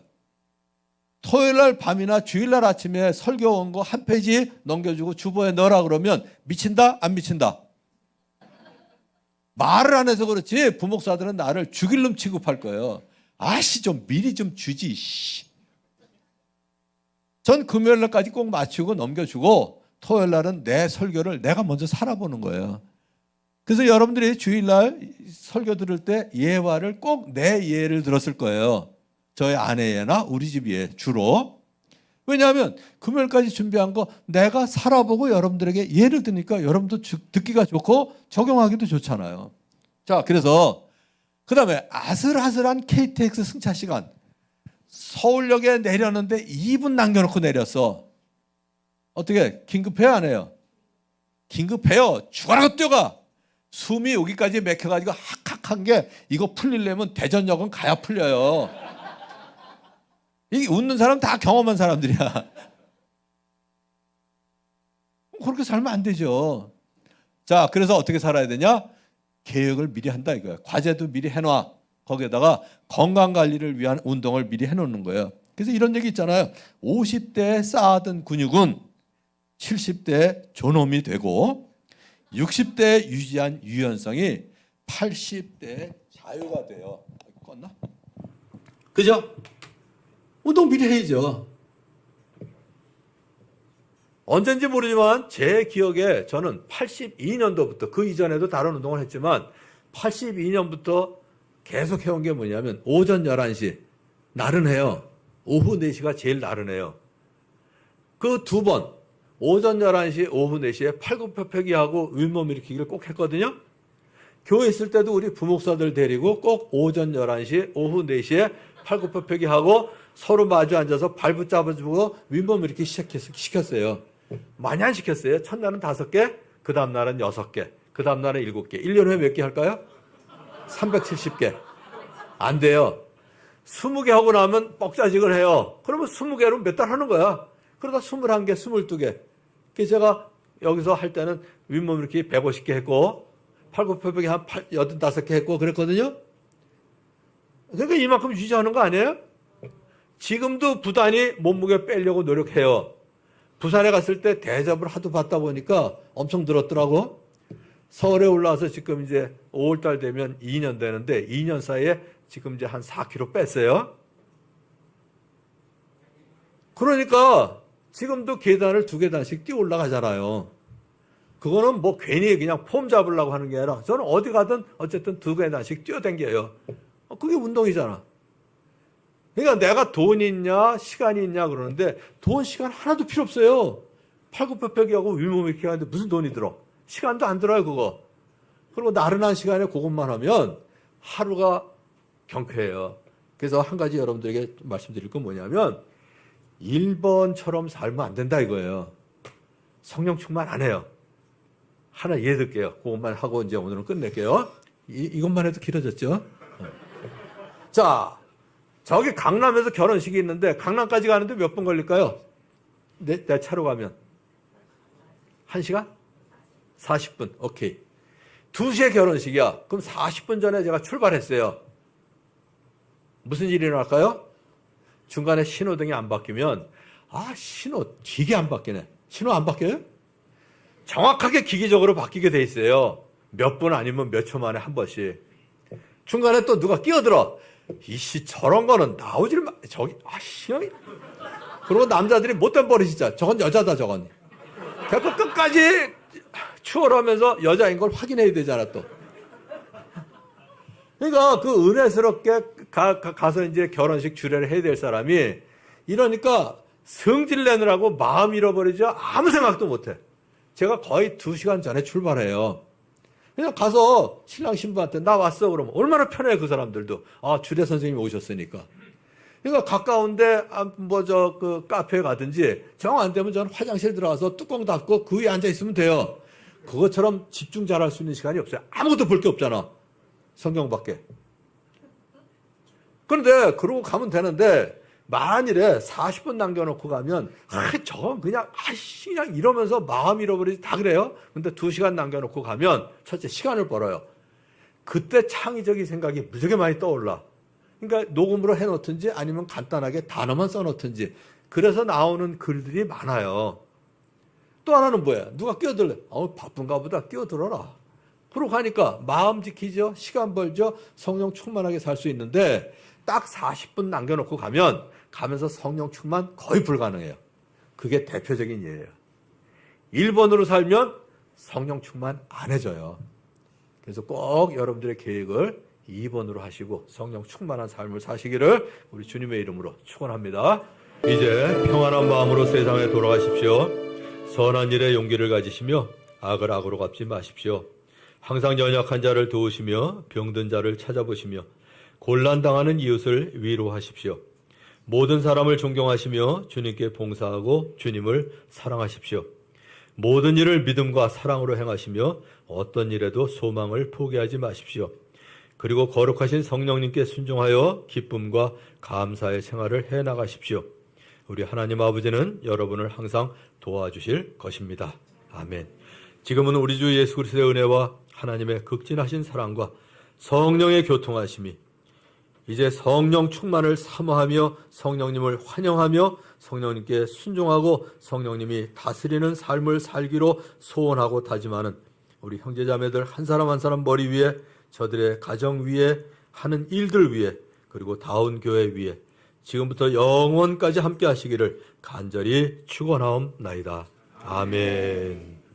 토요일 날 밤이나 주일 날 아침에 설교 원고 한 페이지 넘겨주고 주보에 넣으라 그러면 미친다? 안 미친다? 말을 안 해서 그렇지 부목사들은 나를 죽일 놈 취급할 거예요. 아씨 좀 미리 좀 주지. 전 금요일 날까지 꼭 맞추고 넘겨주고 토요일 날은 내 설교를 내가 먼저 살아보는 거예요. 그래서 여러분들이 주일날 설교 들을 때 예화를 꼭 내 예를 들었을 거예요. 저희 아내 예나 우리 집 예 주로. 왜냐하면 금요일까지 준비한 거 내가 살아보고 여러분들에게 예를 드니까 여러분도 듣기가 좋고 적용하기도 좋잖아요. 자, 그래서 그 다음에 아슬아슬한 KTX 승차 시간. 서울역에 내렸는데 2분 남겨놓고 내렸어. 어떻게 긴급해요? 안 해요? 긴급해요. 죽어라고 뛰어가. 숨이 여기까지 막혀가지고 학학한 게 이거 풀리려면 대전역은 가야 풀려요. 이 웃는 사람 다 경험한 사람들이야. 그렇게 살면 안 되죠. 자, 그래서 어떻게 살아야 되냐? 계획을 미리 한다 이거야. 과제도 미리 해놔. 거기에다가 건강관리를 위한 운동을 미리 해놓는 거예요. 그래서 이런 얘기 있잖아요. 50대에 쌓아둔 근육은 70대에 존엄이 되고 60대에 유지한 유연성이 80대에 자유가 돼요. 껐나? 그죠? 운동 미리 해야죠. 언젠지 모르지만 제 기억에 저는 82년도부터 그 이전에도 다른 운동을 했지만 82년부터 계속 해온 게 뭐냐면 오전 11시 나른해요. 오후 4시가 제일 나른해요. 그 두 번 오전 11시 오후 4시에 팔굽혀펴기하고 윗몸 일으키기를 꼭 했거든요. 교회 있을 때도 우리 부목사들 데리고 꼭 오전 11시 오후 4시에 팔굽혀펴기하고 서로 마주 앉아서 발 붙잡아주고 윗몸 일으키기 시켰어요. 많이 안 시켰어요. 첫날은 5개, 그 다음날은 6개, 그 다음날은 7개. 1년 후에 몇 개 할까요? 370개. 안 돼요. 20개 하고 나면 뻑자직을 해요. 그러면 20개로 몇 달 하는 거야. 그러다 21개, 22개. 그래서 제가 여기서 할 때는 윗몸 일으키기 150개 했고 팔굽혀펴기 한 85개 했고 그랬거든요. 그러니까 이만큼 유지하는 거 아니에요? 지금도 부단히 몸무게 빼려고 노력해요. 부산에 갔을 때 대접을 하도 받다 보니까 엄청 늘었더라고. 서울에 올라와서 지금 이제 5월달 되면 2년 되는데 2년 사이에 지금 이제 한 4kg 뺐어요. 그러니까 지금도 계단을 2계단씩 뛰어 올라가잖아요. 그거는 뭐 괜히 그냥 폼 잡으려고 하는 게 아니라 저는 어디 가든 어쨌든 2계단씩 뛰어댕겨요. 그게 운동이잖아. 그러니까 내가 돈이 있냐 시간이 있냐 그러는데 돈 시간 하나도 필요 없어요. 팔굽혀펴기하고 윗몸 일으키기 하는데 무슨 돈이 들어. 시간도 안 들어요 그거. 그리고 나른한 시간에 그것만 하면 하루가 경쾌해요. 그래서 한 가지 여러분들에게 말씀드릴 건 뭐냐면 1번처럼 살면 안 된다 이거예요. 성령 충만 안 해요. 하나 예해 드릴게요. 그것만 하고 이제 오늘은 끝낼게요. 이것만 해도 길어졌죠. 자, 저기 강남에서 결혼식이 있는데 강남까지 가는데 몇 분 걸릴까요? 내 차로 가면 1시간? 40분. 오케이. 2시에 결혼식이야. 그럼 40분 전에 제가 출발했어요. 무슨 일이 일어날까요? 중간에 신호등이 안 바뀌면 신호 되게 안 바뀌네. 신호 안 바뀌어요? 정확하게 기계적으로 바뀌게 돼 있어요. 몇 분 아니면 몇 초 만에 한 번씩. 중간에 또 누가 끼어들어. 이씨 저런 거는 나오질 마. 저기 그리고 남자들이 못된 버릇이죠. 저건 여자다 저건. 결국 끝까지 추월하면서 여자인 걸 확인해야 되잖아 또. 그러니까 그 은혜스럽게 가서 이제 결혼식 주례를 해야 될 사람이 이러니까 성질 내느라고 마음 잃어버리죠. 아무 생각도 못해. 제가 거의 2시간 전에 출발해요. 그냥 가서 신랑 신부한테 나 왔어 그러면 얼마나 편해 그 사람들도. 주례 선생님이 오셨으니까. 그러니까 가까운데 그 카페에 가든지 정 안 되면 저는 화장실 들어가서 뚜껑 닫고 그 위에 앉아 있으면 돼요. 그것처럼 집중 잘할 수 있는 시간이 없어요. 아무것도 볼 게 없잖아. 성경밖에. 그런데 그러고 가면 되는데 만일에 40분 남겨놓고 가면 저건 그냥 이러면서 마음 잃어버리지 다 그래요. 근데 2시간 남겨놓고 가면 첫째 시간을 벌어요. 그때 창의적인 생각이 무지하게 많이 떠올라. 그러니까 녹음으로 해놓든지 아니면 간단하게 단어만 써놓든지 그래서 나오는 글들이 많아요. 또 하나는 뭐야? 누가 끼어들래? 바쁜가 보다 끼어들어라. 그러고 가니까 마음 지키죠. 시간 벌죠. 성령 충만하게 살 수 있는데 딱 40분 남겨놓고 가면서 성령 충만 거의 불가능해요. 그게 대표적인 예예요. 1번으로 살면 성령 충만 안 해져요. 그래서 꼭 여러분들의 계획을 2번으로 하시고 성령 충만한 삶을 사시기를 우리 주님의 이름으로 축원합니다. 이제 평안한 마음으로 세상에 돌아가십시오. 선한 일에 용기를 가지시며 악을 악으로 갚지 마십시오. 항상 연약한 자를 도우시며 병든 자를 찾아보시며 곤란당하는 이웃을 위로하십시오. 모든 사람을 존경하시며 주님께 봉사하고 주님을 사랑하십시오. 모든 일을 믿음과 사랑으로 행하시며 어떤 일에도 소망을 포기하지 마십시오. 그리고 거룩하신 성령님께 순종하여 기쁨과 감사의 생활을 해나가십시오. 우리 하나님 아버지는 여러분을 항상 도와주실 것입니다. 아멘. 지금은 우리 주 예수 그리스도의 은혜와 하나님의 극진하신 사랑과 성령의 교통하심이 이제 성령 충만을 사모하며 성령님을 환영하며 성령님께 순종하고 성령님이 다스리는 삶을 살기로 소원하고 다짐하는 우리 형제자매들 한 사람 한 사람 머리 위에 저들의 가정 위에 하는 일들 위에 그리고 다운 교회 위에 지금부터 영원까지 함께 하시기를 간절히 축원하옵나이다. 아멘.